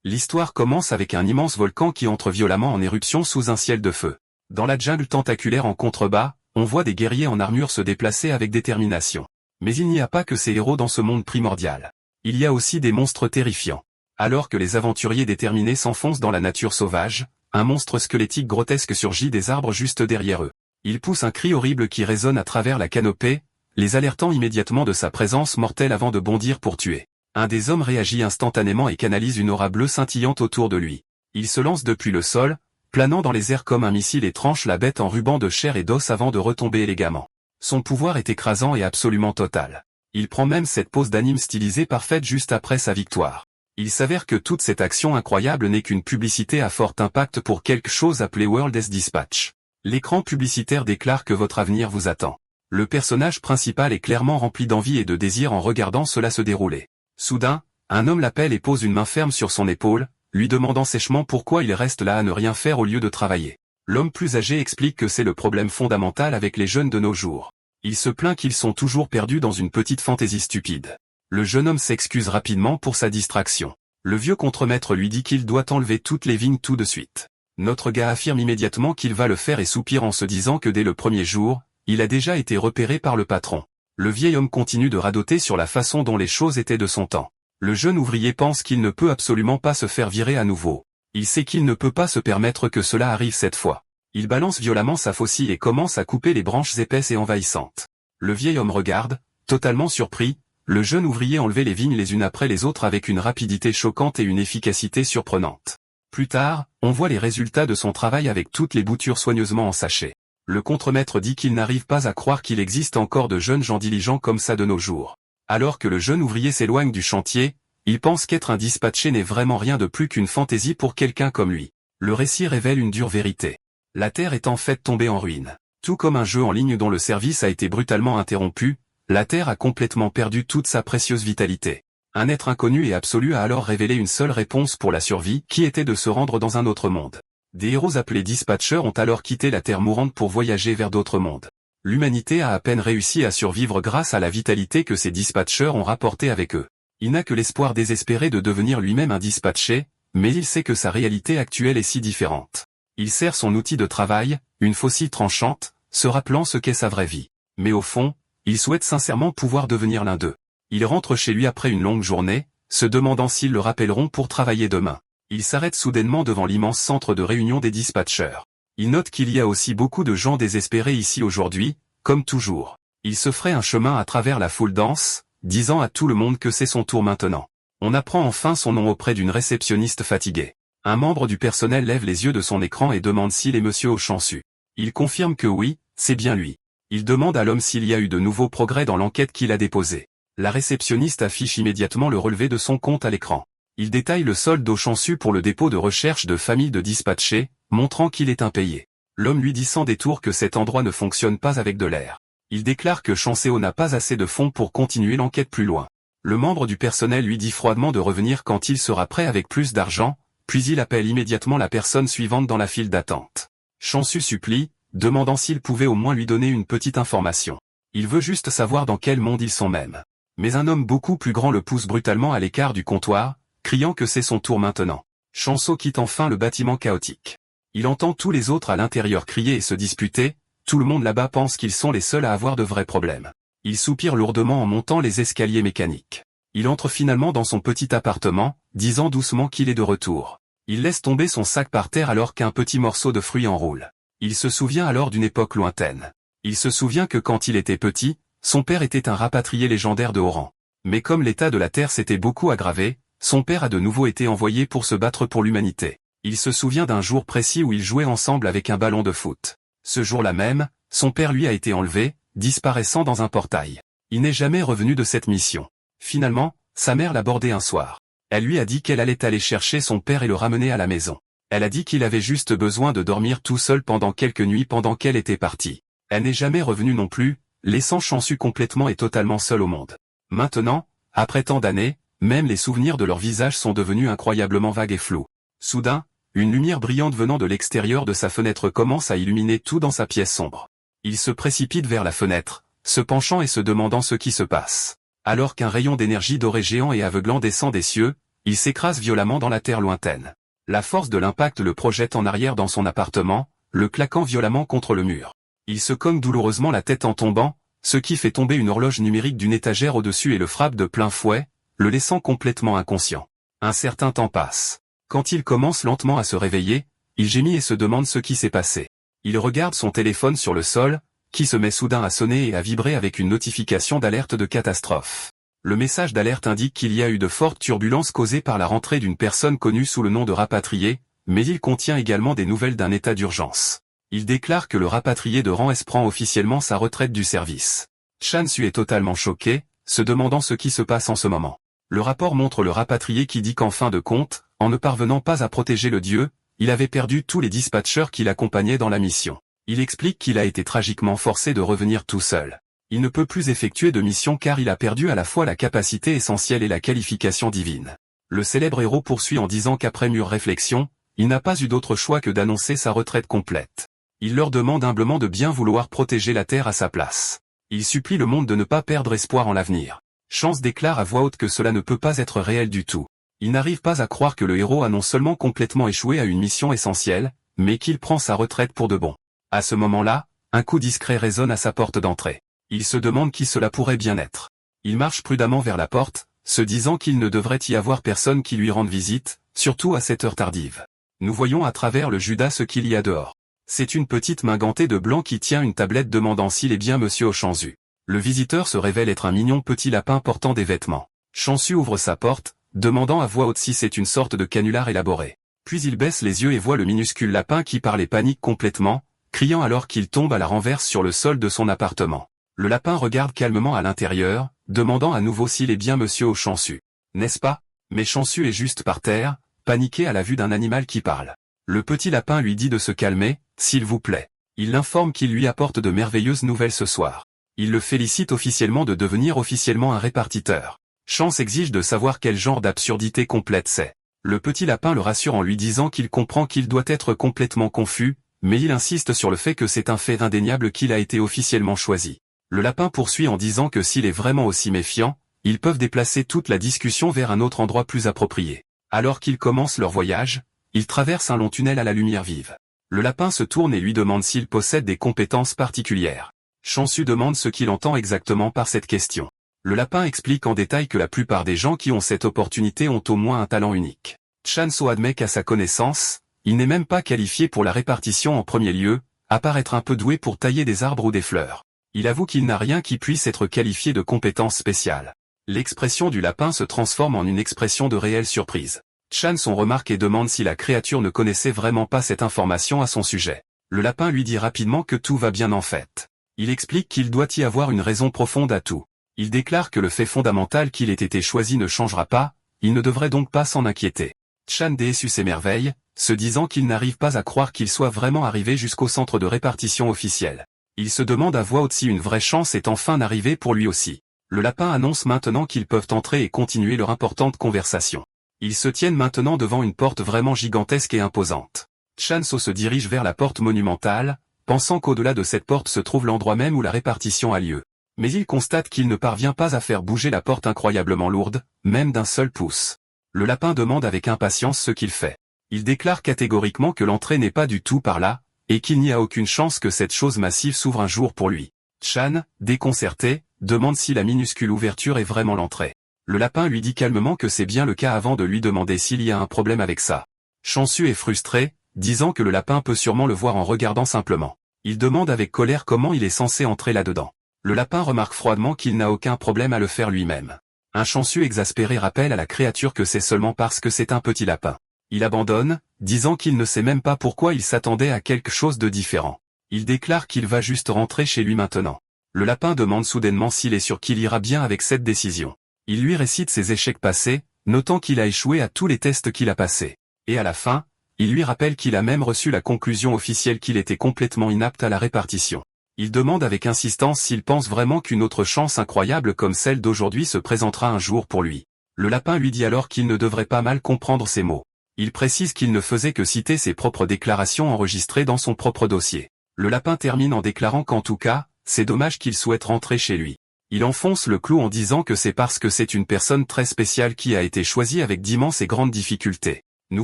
L'histoire commence avec un immense volcan qui entre violemment en éruption sous un ciel de feu. Dans la jungle tentaculaire en contrebas, on voit des guerriers en armure se déplacer avec détermination. Mais il n'y a pas que ces héros dans ce monde primordial. Il y a aussi des monstres terrifiants. Alors que les aventuriers déterminés s'enfoncent dans la nature sauvage, un monstre squelettique grotesque surgit des arbres juste derrière eux. Il pousse un cri horrible qui résonne à travers la canopée, les alertant immédiatement de sa présence mortelle avant de bondir pour tuer. Un des hommes réagit instantanément et canalise une aura bleue scintillante autour de lui. Il se lance depuis le sol, planant dans les airs comme un missile et tranche la bête en rubans de chair et d'os avant de retomber élégamment. Son pouvoir est écrasant et absolument total. Il prend même cette pose d'anime stylisée parfaite juste après sa victoire. Il s'avère que toute cette action incroyable n'est qu'une publicité à fort impact pour quelque chose appelé World S Dispatch. L'écran publicitaire déclare que votre avenir vous attend. Le personnage principal est clairement rempli d'envie et de désir en regardant cela se dérouler. Soudain, un homme l'appelle et pose une main ferme sur son épaule, lui demandant sèchement pourquoi il reste là à ne rien faire au lieu de travailler. L'homme plus âgé explique que c'est le problème fondamental avec les jeunes de nos jours. Il se plaint qu'ils sont toujours perdus dans une petite fantaisie stupide. Le jeune homme s'excuse rapidement pour sa distraction. Le vieux contremaître lui dit qu'il doit enlever toutes les vignes tout de suite. Notre gars affirme immédiatement qu'il va le faire et soupire en se disant que dès le premier jour, il a déjà été repéré par le patron. Le vieil homme continue de radoter sur la façon dont les choses étaient de son temps. Le jeune ouvrier pense qu'il ne peut absolument pas se faire virer à nouveau. Il sait qu'il ne peut pas se permettre que cela arrive cette fois. Il balance violemment sa faucille et commence à couper les branches épaisses et envahissantes. Le vieil homme regarde, totalement surpris, le jeune ouvrier enlever les vignes les unes après les autres avec une rapidité choquante et une efficacité surprenante. Plus tard, on voit les résultats de son travail avec toutes les boutures soigneusement ensachées. Le contremaître dit qu'il n'arrive pas à croire qu'il existe encore de jeunes gens diligents comme ça de nos jours. Alors que le jeune ouvrier s'éloigne du chantier, il pense qu'être un dispatché n'est vraiment rien de plus qu'une fantaisie pour quelqu'un comme lui. Le récit révèle une dure vérité. La Terre est en fait tombée en ruine. Tout comme un jeu en ligne dont le service a été brutalement interrompu, la Terre a complètement perdu toute sa précieuse vitalité. Un être inconnu et absolu a alors révélé une seule réponse pour la survie, qui était de se rendre dans un autre monde. Des héros appelés dispatchers ont alors quitté la Terre mourante pour voyager vers d'autres mondes. L'humanité a à peine réussi à survivre grâce à la vitalité que ces dispatchers ont rapportée avec eux. Il n'a que l'espoir désespéré de devenir lui-même un dispatché, mais il sait que sa réalité actuelle est si différente. Il sert son outil de travail, une faucille tranchante, se rappelant ce qu'est sa vraie vie. Mais au fond, il souhaite sincèrement pouvoir devenir l'un d'eux. Il rentre chez lui après une longue journée, se demandant s'ils le rappelleront pour travailler demain. Il s'arrête soudainement devant l'immense centre de réunion des dispatchers. Il note qu'il y a aussi beaucoup de gens désespérés ici aujourd'hui, comme toujours. Il se ferait un chemin à travers la foule dense, disant à tout le monde que c'est son tour maintenant. On apprend enfin son nom auprès d'une réceptionniste fatiguée. Un membre du personnel lève les yeux de son écran et demande s'il est monsieur Auchansu. Il confirme que oui, c'est bien lui. Il demande à l'homme s'il y a eu de nouveaux progrès dans l'enquête qu'il a déposée. La réceptionniste affiche immédiatement le relevé de son compte à l'écran. Il détaille le solde d'Auchansu pour le dépôt de recherche de famille de dispatchés, montrant qu'il est impayé. L'homme lui dit sans détour que cet endroit ne fonctionne pas avec de l'air. Il déclare que Chanceo n'a pas assez de fonds pour continuer l'enquête plus loin. Le membre du personnel lui dit froidement de revenir quand il sera prêt avec plus d'argent, puis il appelle immédiatement la personne suivante dans la file d'attente. Chanceu supplie, demandant s'il pouvait au moins lui donner une petite information. Il veut juste savoir dans quel monde ils sont même. Mais un homme beaucoup plus grand le pousse brutalement à l'écart du comptoir, criant que c'est son tour maintenant. Chanceux quitte enfin le bâtiment chaotique. Il entend tous les autres à l'intérieur crier et se disputer, tout le monde là-bas pense qu'ils sont les seuls à avoir de vrais problèmes. Il soupire lourdement en montant les escaliers mécaniques. Il entre finalement dans son petit appartement, disant doucement qu'il est de retour. Il laisse tomber son sac par terre alors qu'un petit morceau de fruit enroule. Il se souvient alors d'une époque lointaine. Il se souvient que quand il était petit, son père était un rapatrié légendaire de haut rang. Mais comme l'état de la Terre s'était beaucoup aggravé, son père a de nouveau été envoyé pour se battre pour l'humanité. Il se souvient d'un jour précis où ils jouaient ensemble avec un ballon de foot. Ce jour-là même, son père lui a été enlevé, disparaissant dans un portail. Il n'est jamais revenu de cette mission. Finalement, sa mère l'a abordé un soir. Elle lui a dit qu'elle allait aller chercher son père et le ramener à la maison. Elle a dit qu'il avait juste besoin de dormir tout seul pendant quelques nuits pendant qu'elle était partie. Elle n'est jamais revenue non plus, laissant Chanceux complètement et totalement seul au monde. Maintenant, après tant d'années, même les souvenirs de leur visage sont devenus incroyablement vagues et flous. Soudain, une lumière brillante venant de l'extérieur de sa fenêtre commence à illuminer tout dans sa pièce sombre. Il se précipite vers la fenêtre, se penchant et se demandant ce qui se passe. Alors qu'un rayon d'énergie doré géant et aveuglant descend des cieux, Il s'écrase violemment dans la terre lointaine. La force de l'impact le projette en arrière dans son appartement, le claquant violemment contre le mur. Il se cogne douloureusement la tête en tombant, ce qui fait tomber une horloge numérique d'une étagère au-dessus et le frappe de plein fouet, le laissant complètement inconscient. Un certain temps passe. Quand il commence lentement à se réveiller, il gémit et se demande ce qui s'est passé. Il regarde son téléphone sur le sol, qui se met soudain à sonner et à vibrer avec une notification d'alerte de catastrophe. Le message d'alerte indique qu'il y a eu de fortes turbulences causées par la rentrée d'une personne connue sous le nom de rapatrié, mais il contient également des nouvelles d'un état d'urgence. Il déclare que le rapatrié de rang S prend officiellement sa retraite du service. Chan Su est totalement choqué, se demandant ce qui se passe en ce moment. Le rapport montre le rapatrié qui dit qu'en fin de compte, en ne parvenant pas à protéger le dieu, il avait perdu tous les dispatchers qui l'accompagnaient dans la mission. Il explique qu'il a été tragiquement forcé de revenir tout seul. Il ne peut plus effectuer de mission car il a perdu à la fois la capacité essentielle et la qualification divine. Le célèbre héros poursuit en disant qu'après mûre réflexion, il n'a pas eu d'autre choix que d'annoncer sa retraite complète. Il leur demande humblement de bien vouloir protéger la Terre à sa place. Il supplie le monde de ne pas perdre espoir en l'avenir. Chance déclare à voix haute que cela ne peut pas être réel du tout. Il n'arrive pas à croire que le héros a non seulement complètement échoué à une mission essentielle, mais qu'il prend sa retraite pour de bon. À ce moment-là, un coup discret résonne à sa porte d'entrée. Il se demande qui cela pourrait bien être. Il marche prudemment vers la porte, se disant qu'il ne devrait y avoir personne qui lui rende visite, surtout à cette heure tardive. Nous voyons à travers le Judas ce qu'il y a dehors. C'est une petite main gantée de blanc qui tient une tablette demandant s'il est bien monsieur Ochanzu. Le visiteur se révèle être un mignon petit lapin portant des vêtements. Chansu ouvre sa porte, demandant à voix haute si c'est une sorte de canular élaboré. Puis il baisse les yeux et voit le minuscule lapin qui parle et panique complètement, criant alors qu'il tombe à la renverse sur le sol de son appartement. Le lapin regarde calmement à l'intérieur, demandant à nouveau s'il est bien monsieur Ochanzu. N'est-ce pas? Mais Chansu est juste par terre, paniqué à la vue d'un animal qui parle. Le petit lapin lui dit de se calmer, s'il vous plaît. Il l'informe qu'il lui apporte de merveilleuses nouvelles ce soir. Il le félicite officiellement de devenir officiellement un répartiteur. Chance exige de savoir quel genre d'absurdité complète c'est. Le petit lapin le rassure en lui disant qu'il comprend qu'il doit être complètement confus, mais il insiste sur le fait que c'est un fait indéniable qu'il a été officiellement choisi. Le lapin poursuit en disant que s'il est vraiment aussi méfiant, ils peuvent déplacer toute la discussion vers un autre endroit plus approprié. Alors qu'ils commencent leur voyage, ils traversent un long tunnel à la lumière vive. Le lapin se tourne et lui demande s'il possède des compétences particulières. Chansu demande ce qu'il entend exactement par cette question. Le lapin explique en détail que la plupart des gens qui ont cette opportunité ont au moins un talent unique. Chanso admet qu'à sa connaissance, il n'est même pas qualifié pour la répartition en premier lieu, à part être un peu doué pour tailler des arbres ou des fleurs. Il avoue qu'il n'a rien qui puisse être qualifié de compétence spéciale. L'expression du lapin se transforme en une expression de réelle surprise. Chanson remarque et demande si la créature ne connaissait vraiment pas cette information à son sujet. Le lapin lui dit rapidement que tout va bien en fait. Il explique qu'il doit y avoir une raison profonde à tout. Il déclare que le fait fondamental qu'il ait été choisi ne changera pas, il ne devrait donc pas s'en inquiéter. Chan déçu s'émerveille, se disant qu'il n'arrive pas à croire qu'il soit vraiment arrivé jusqu'au centre de répartition officiel. Il se demande à voix haute si une vraie chance est enfin arrivée pour lui aussi. Le lapin annonce maintenant qu'ils peuvent entrer et continuer leur importante conversation. Ils se tiennent maintenant devant une porte vraiment gigantesque et imposante. Chanso se dirige vers la porte monumentale, pensant qu'au-delà de cette porte se trouve l'endroit même où la répartition a lieu. Mais il constate qu'il ne parvient pas à faire bouger la porte incroyablement lourde, même d'un seul pouce. Le lapin demande avec impatience ce qu'il fait. Il déclare catégoriquement que l'entrée n'est pas du tout par là, et qu'il n'y a aucune chance que cette chose massive s'ouvre un jour pour lui. Chan, déconcerté, demande si la minuscule ouverture est vraiment l'entrée. Le lapin lui dit calmement que c'est bien le cas avant de lui demander s'il y a un problème avec ça. Chansu est frustré, disant que le lapin peut sûrement le voir en regardant simplement. Il demande avec colère comment il est censé entrer là-dedans. Le lapin remarque froidement qu'il n'a aucun problème à le faire lui-même. Un Chansu exaspéré rappelle à la créature que c'est seulement parce que c'est un petit lapin. Il abandonne, disant qu'il ne sait même pas pourquoi il s'attendait à quelque chose de différent. Il déclare qu'il va juste rentrer chez lui maintenant. Le lapin demande soudainement s'il est sûr qu'il ira bien avec cette décision. Il lui récite ses échecs passés, notant qu'il a échoué à tous les tests qu'il a passés. Et à la fin, il lui rappelle qu'il a même reçu la conclusion officielle qu'il était complètement inapte à la répartition. Il demande avec insistance s'il pense vraiment qu'une autre chance incroyable comme celle d'aujourd'hui se présentera un jour pour lui. Le lapin lui dit alors qu'il ne devrait pas mal comprendre ses mots. Il précise qu'il ne faisait que citer ses propres déclarations enregistrées dans son propre dossier. Le lapin termine en déclarant qu'en tout cas, c'est dommage qu'il souhaite rentrer chez lui. Il enfonce le clou en disant que c'est parce que c'est une personne très spéciale qui a été choisie avec d'immenses et grandes difficultés. Nous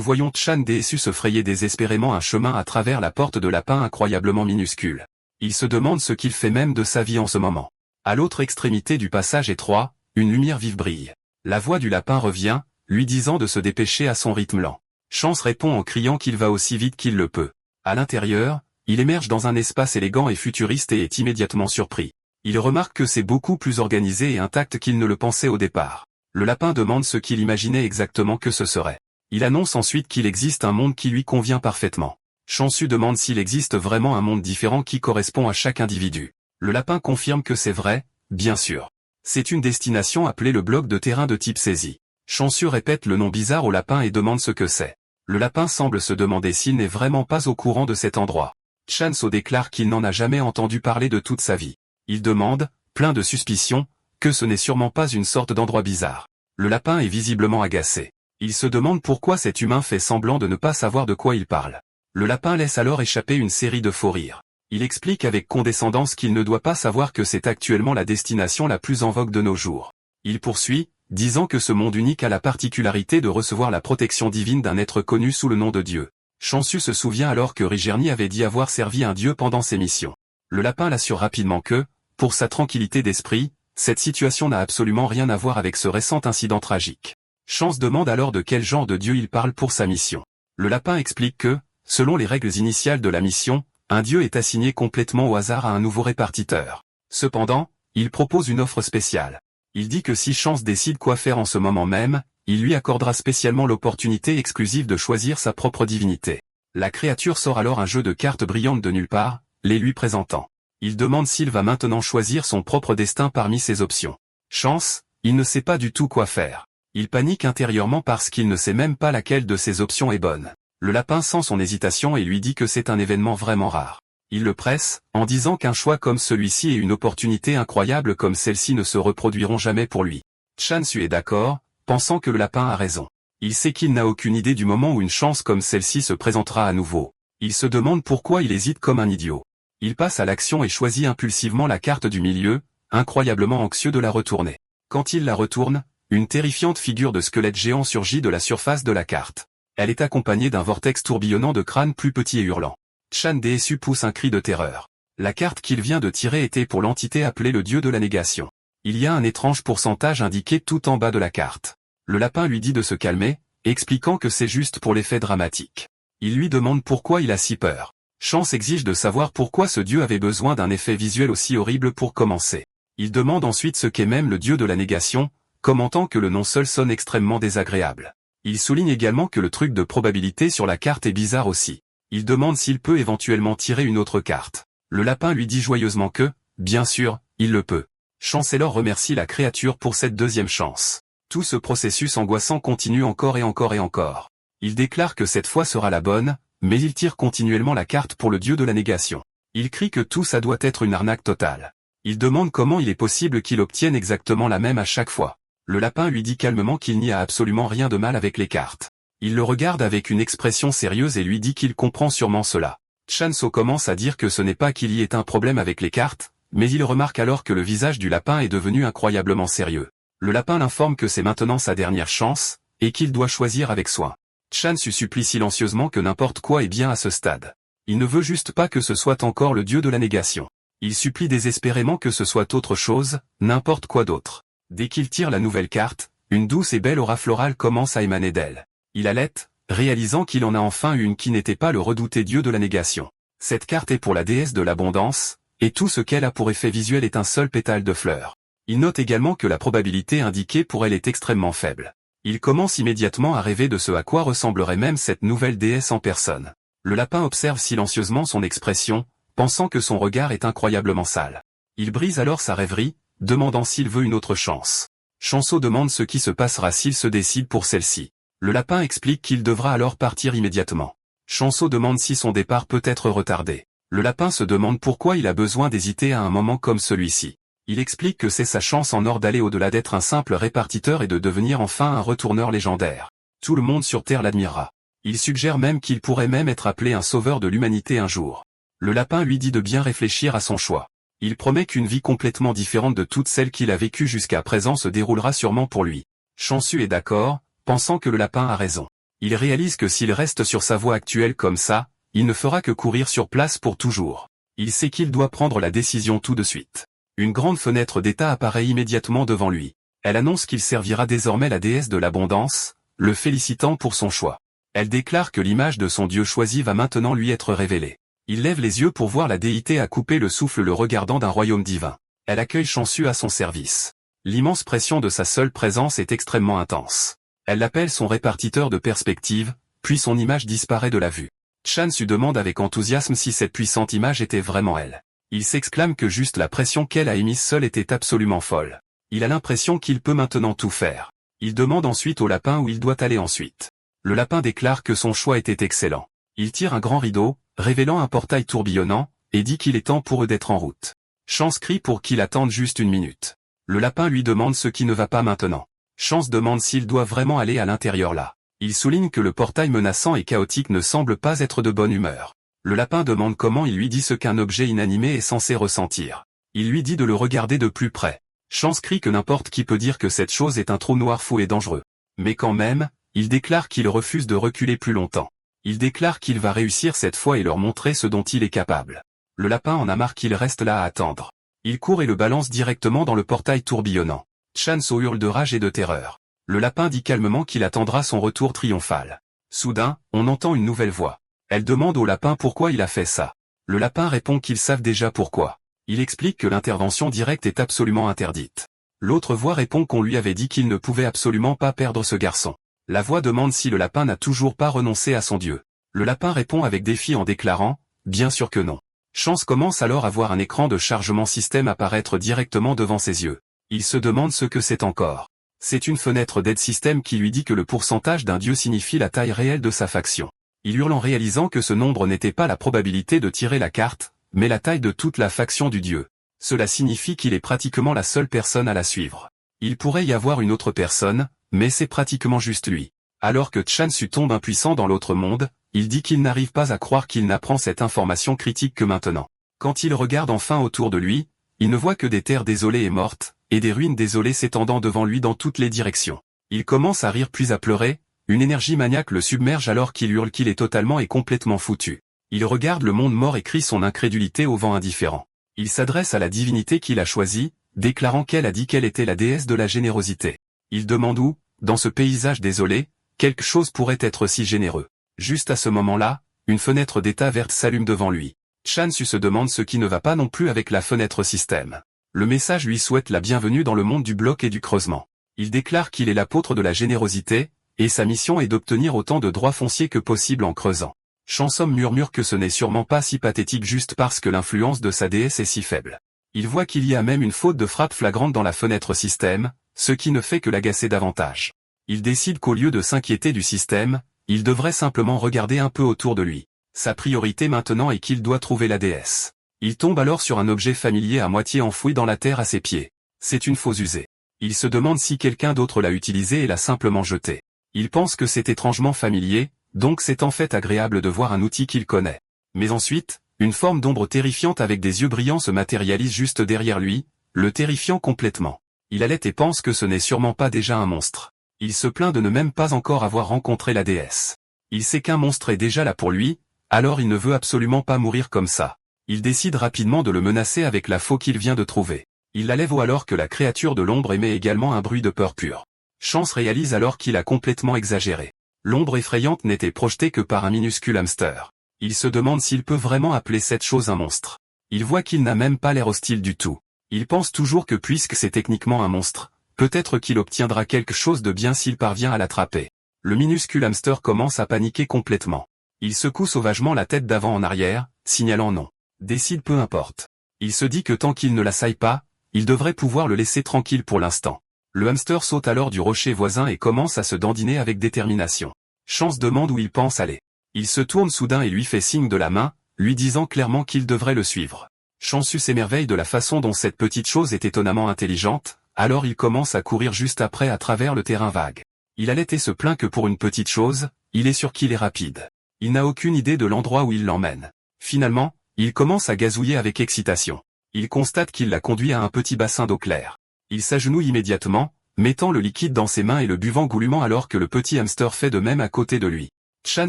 voyons Chan déçu se frayer désespérément un chemin à travers la porte de lapin incroyablement minuscule. Il se demande ce qu'il fait même de sa vie en ce moment. À l'autre extrémité du passage étroit, une lumière vive brille. La voix du lapin revient, lui disant de se dépêcher à son rythme lent. Chance répond en criant qu'il va aussi vite qu'il le peut. À l'intérieur, il émerge dans un espace élégant et futuriste et est immédiatement surpris. Il remarque que c'est beaucoup plus organisé et intact qu'il ne le pensait au départ. Le lapin demande ce qu'il imaginait exactement que ce serait. Il annonce ensuite qu'il existe un monde qui lui convient parfaitement. Chansu demande s'il existe vraiment un monde différent qui correspond à chaque individu. Le lapin confirme que c'est vrai, bien sûr. C'est une destination appelée le bloc de terrain de type saisie. Chansu répète le nom bizarre au lapin et demande ce que c'est. Le lapin semble se demander s'il n'est vraiment pas au courant de cet endroit. Chanso déclare qu'il n'en a jamais entendu parler de toute sa vie. Il demande, plein de suspicion, que ce n'est sûrement pas une sorte d'endroit bizarre. Le lapin est visiblement agacé. Il se demande pourquoi cet humain fait semblant de ne pas savoir de quoi il parle. Le lapin laisse alors échapper une série de faux rires. Il explique avec condescendance qu'il ne doit pas savoir que c'est actuellement la destination la plus en vogue de nos jours. Il poursuit, disant que ce monde unique a la particularité de recevoir la protection divine d'un être connu sous le nom de Dieu. Chansu se souvient alors que Rigerni avait dit avoir servi un dieu pendant ses missions. Le lapin l'assure rapidement que, pour sa tranquillité d'esprit, cette situation n'a absolument rien à voir avec ce récent incident tragique. Chance demande alors de quel genre de dieu il parle pour sa mission. Le lapin explique que, selon les règles initiales de la mission, un dieu est assigné complètement au hasard à un nouveau répartiteur. Cependant, il propose une offre spéciale. Il dit que si Chance décide quoi faire en ce moment même, il lui accordera spécialement l'opportunité exclusive de choisir sa propre divinité. La créature sort alors un jeu de cartes brillantes de nulle part, les lui présentant. Il demande s'il va maintenant choisir son propre destin parmi ses options. Chance, il ne sait pas du tout quoi faire. Il panique intérieurement parce qu'il ne sait même pas laquelle de ses options est bonne. Le lapin sent son hésitation et lui dit que c'est un événement vraiment rare. Il le presse, en disant qu'un choix comme celui-ci et une opportunité incroyable comme celle-ci ne se reproduiront jamais pour lui. Chansu est d'accord, pensant que le lapin a raison. Il sait qu'il n'a aucune idée du moment où une chance comme celle-ci se présentera à nouveau. Il se demande pourquoi il hésite comme un idiot. Il passe à l'action et choisit impulsivement la carte du milieu, incroyablement anxieux de la retourner. Quand il la retourne, une terrifiante figure de squelette géant surgit de la surface de la carte. Elle est accompagnée d'un vortex tourbillonnant de crânes plus petits et hurlants. Chan déçu pousse un cri de terreur. La carte qu'il vient de tirer était pour l'entité appelée le dieu de la négation. Il y a un étrange pourcentage indiqué tout en bas de la carte. Le lapin lui dit de se calmer, expliquant que c'est juste pour l'effet dramatique. Il lui demande pourquoi il a si peur. Chance exige de savoir pourquoi ce dieu avait besoin d'un effet visuel aussi horrible pour commencer. Il demande ensuite ce qu'est même le dieu de la négation, commentant que le nom seul sonne extrêmement désagréable. Il souligne également que le truc de probabilité sur la carte est bizarre aussi. Il demande s'il peut éventuellement tirer une autre carte. Le lapin lui dit joyeusement que, bien sûr, il le peut. Chancellor remercie la créature pour cette deuxième chance. Tout ce processus angoissant continue encore et encore et encore. Il déclare que cette fois sera la bonne, mais il tire continuellement la carte pour le dieu de la négation. Il crie que tout ça doit être une arnaque totale. Il demande comment il est possible qu'il obtienne exactement la même à chaque fois. Le lapin lui dit calmement qu'il n'y a absolument rien de mal avec les cartes. Il le regarde avec une expression sérieuse et lui dit qu'il comprend sûrement cela. Chanso commence à dire que ce n'est pas qu'il y ait un problème avec les cartes, mais il remarque alors que le visage du lapin est devenu incroyablement sérieux. Le lapin l'informe que c'est maintenant sa dernière chance, et qu'il doit choisir avec soin. Chansu supplie silencieusement que n'importe quoi est bien à ce stade. Il ne veut juste pas que ce soit encore le dieu de la négation. Il supplie désespérément que ce soit autre chose, n'importe quoi d'autre. Dès qu'il tire la nouvelle carte, une douce et belle aura florale commence à émaner d'elle. Il halète, réalisant qu'il en a enfin une qui n'était pas le redouté dieu de la négation. Cette carte est pour la déesse de l'abondance, et tout ce qu'elle a pour effet visuel est un seul pétale de fleurs. Il note également que la probabilité indiquée pour elle est extrêmement faible. Il commence immédiatement à rêver de ce à quoi ressemblerait même cette nouvelle déesse en personne. Le lapin observe silencieusement son expression, pensant que son regard est incroyablement sale. Il brise alors sa rêverie, demandant s'il veut une autre chance. Chanso demande ce qui se passera s'il se décide pour celle-ci. Le lapin explique qu'il devra alors partir immédiatement. Chanso demande si son départ peut être retardé. Le lapin se demande pourquoi il a besoin d'hésiter à un moment comme celui-ci. Il explique que c'est sa chance en or d'aller au-delà d'être un simple répartiteur et de devenir enfin un retourneur légendaire. Tout le monde sur Terre l'admirera. Il suggère même qu'il pourrait même être appelé un sauveur de l'humanité un jour. Le lapin lui dit de bien réfléchir à son choix. Il promet qu'une vie complètement différente de toute celle qu'il a vécue jusqu'à présent se déroulera sûrement pour lui. Chansu est d'accord, pensant que le lapin a raison. Il réalise que s'il reste sur sa voie actuelle comme ça, il ne fera que courir sur place pour toujours. Il sait qu'il doit prendre la décision tout de suite. Une grande fenêtre d'état apparaît immédiatement devant lui. Elle annonce qu'il servira désormais la déesse de l'abondance, le félicitant pour son choix. Elle déclare que l'image de son dieu choisi va maintenant lui être révélée. Il lève les yeux pour voir la déité à couper le souffle le regardant d'un royaume divin. Elle accueille Chansu à son service. L'immense pression de sa seule présence est extrêmement intense. Elle l'appelle son répartiteur de perspective, puis son image disparaît de la vue. Chansu demande avec enthousiasme si cette puissante image était vraiment elle. Il s'exclame que juste la pression qu'elle a émise seule était absolument folle. Il a l'impression qu'il peut maintenant tout faire. Il demande ensuite au lapin où il doit aller ensuite. Le lapin déclare que son choix était excellent. Il tire un grand rideau, révélant un portail tourbillonnant, et dit qu'il est temps pour eux d'être en route. Chance crie pour qu'il attende juste une minute. Le lapin lui demande ce qui ne va pas maintenant. Chance demande s'il doit vraiment aller à l'intérieur là. Il souligne que le portail menaçant et chaotique ne semble pas être de bonne humeur. Le lapin demande comment il lui dit ce qu'un objet inanimé est censé ressentir. Il lui dit de le regarder de plus près. Chance crie que n'importe qui peut dire que cette chose est un trou noir fou et dangereux. Mais quand même, il déclare qu'il refuse de reculer plus longtemps. Il déclare qu'il va réussir cette fois et leur montrer ce dont il est capable. Le lapin en a marre qu'il reste là à attendre. Il court et le balance directement dans le portail tourbillonnant. Chansu hurle de rage et de terreur. Le lapin dit calmement qu'il attendra son retour triomphal. Soudain, on entend une nouvelle voix. Elle demande au lapin pourquoi il a fait ça. Le lapin répond qu'ils savent déjà pourquoi. Il explique que l'intervention directe est absolument interdite. L'autre voix répond qu'on lui avait dit qu'il ne pouvait absolument pas perdre ce garçon. La voix demande si le lapin n'a toujours pas renoncé à son dieu. Le lapin répond avec défi en déclarant « Bien sûr que non ». Chance commence alors à voir un écran de chargement système apparaître directement devant ses yeux. Il se demande ce que c'est encore. C'est une fenêtre d'aide système qui lui dit que le pourcentage d'un dieu signifie la taille réelle de sa faction. Il hurle en réalisant que ce nombre n'était pas la probabilité de tirer la carte, mais la taille de toute la faction du dieu. Cela signifie qu'il est pratiquement la seule personne à la suivre. Il pourrait y avoir une autre personne, mais c'est pratiquement juste lui. Alors que Chansu tombe impuissant dans l'autre monde, il dit qu'il n'arrive pas à croire qu'il n'apprend cette information critique que maintenant. Quand il regarde enfin autour de lui, il ne voit que des terres désolées et mortes, et des ruines désolées s'étendant devant lui dans toutes les directions. Il commence à rire puis à pleurer, une énergie maniaque le submerge alors qu'il hurle qu'il est totalement et complètement foutu. Il regarde le monde mort et crie son incrédulité au vent indifférent. Il s'adresse à la divinité qu'il a choisie, déclarant qu'elle a dit qu'elle était la déesse de la générosité. Il demande où, dans ce paysage désolé, quelque chose pourrait être si généreux. Juste à ce moment-là, une fenêtre d'état verte s'allume devant lui. Chansu se demande ce qui ne va pas non plus avec la fenêtre système. Le message lui souhaite la bienvenue dans le monde du bloc et du creusement. Il déclare qu'il est l'apôtre de la générosité, et sa mission est d'obtenir autant de droits fonciers que possible en creusant. Chansu murmure que ce n'est sûrement pas si pathétique juste parce que l'influence de sa déesse est si faible. Il voit qu'il y a même une faute de frappe flagrante dans la fenêtre système, ce qui ne fait que l'agacer davantage. Il décide qu'au lieu de s'inquiéter du système, il devrait simplement regarder un peu autour de lui. Sa priorité maintenant est qu'il doit trouver la déesse. Il tombe alors sur un objet familier à moitié enfoui dans la terre à ses pieds. C'est une fausse usée. Il se demande si quelqu'un d'autre l'a utilisée et l'a simplement jetée. Il pense que c'est étrangement familier, donc c'est en fait agréable de voir un outil qu'il connaît. Mais ensuite, une forme d'ombre terrifiante avec des yeux brillants se matérialise juste derrière lui, le terrifiant complètement. Il halète et pense que ce n'est sûrement pas déjà un monstre. Il se plaint de ne même pas encore avoir rencontré la déesse. Il sait qu'un monstre est déjà là pour lui, alors il ne veut absolument pas mourir comme ça. Il décide rapidement de le menacer avec la faux qu'il vient de trouver. Il la lève alors que la créature de l'ombre émet également un bruit de peur pure. Chance réalise alors qu'il a complètement exagéré. L'ombre effrayante n'était projetée que par un minuscule hamster. Il se demande s'il peut vraiment appeler cette chose un monstre. Il voit qu'il n'a même pas l'air hostile du tout. Il pense toujours que puisque c'est techniquement un monstre, peut-être qu'il obtiendra quelque chose de bien s'il parvient à l'attraper. Le minuscule hamster commence à paniquer complètement. Il secoue sauvagement la tête d'avant en arrière, signalant non. Décide peu importe. Il se dit que tant qu'il ne l'assaille pas, il devrait pouvoir le laisser tranquille pour l'instant. Le hamster saute alors du rocher voisin et commence à se dandiner avec détermination. Chance demande où il pense aller. Il se tourne soudain et lui fait signe de la main, lui disant clairement qu'il devrait le suivre. Chansu s'émerveille de la façon dont cette petite chose est étonnamment intelligente, alors il commence à courir juste après à travers le terrain vague. Il allait et se plaint que pour une petite chose, il est sûr qu'il est rapide. Il n'a aucune idée de l'endroit où il l'emmène. Finalement, il commence à gazouiller avec excitation. Il constate qu'il la conduit à un petit bassin d'eau claire. Il s'agenouille immédiatement, mettant le liquide dans ses mains et le buvant goulûment alors que le petit hamster fait de même à côté de lui. Chan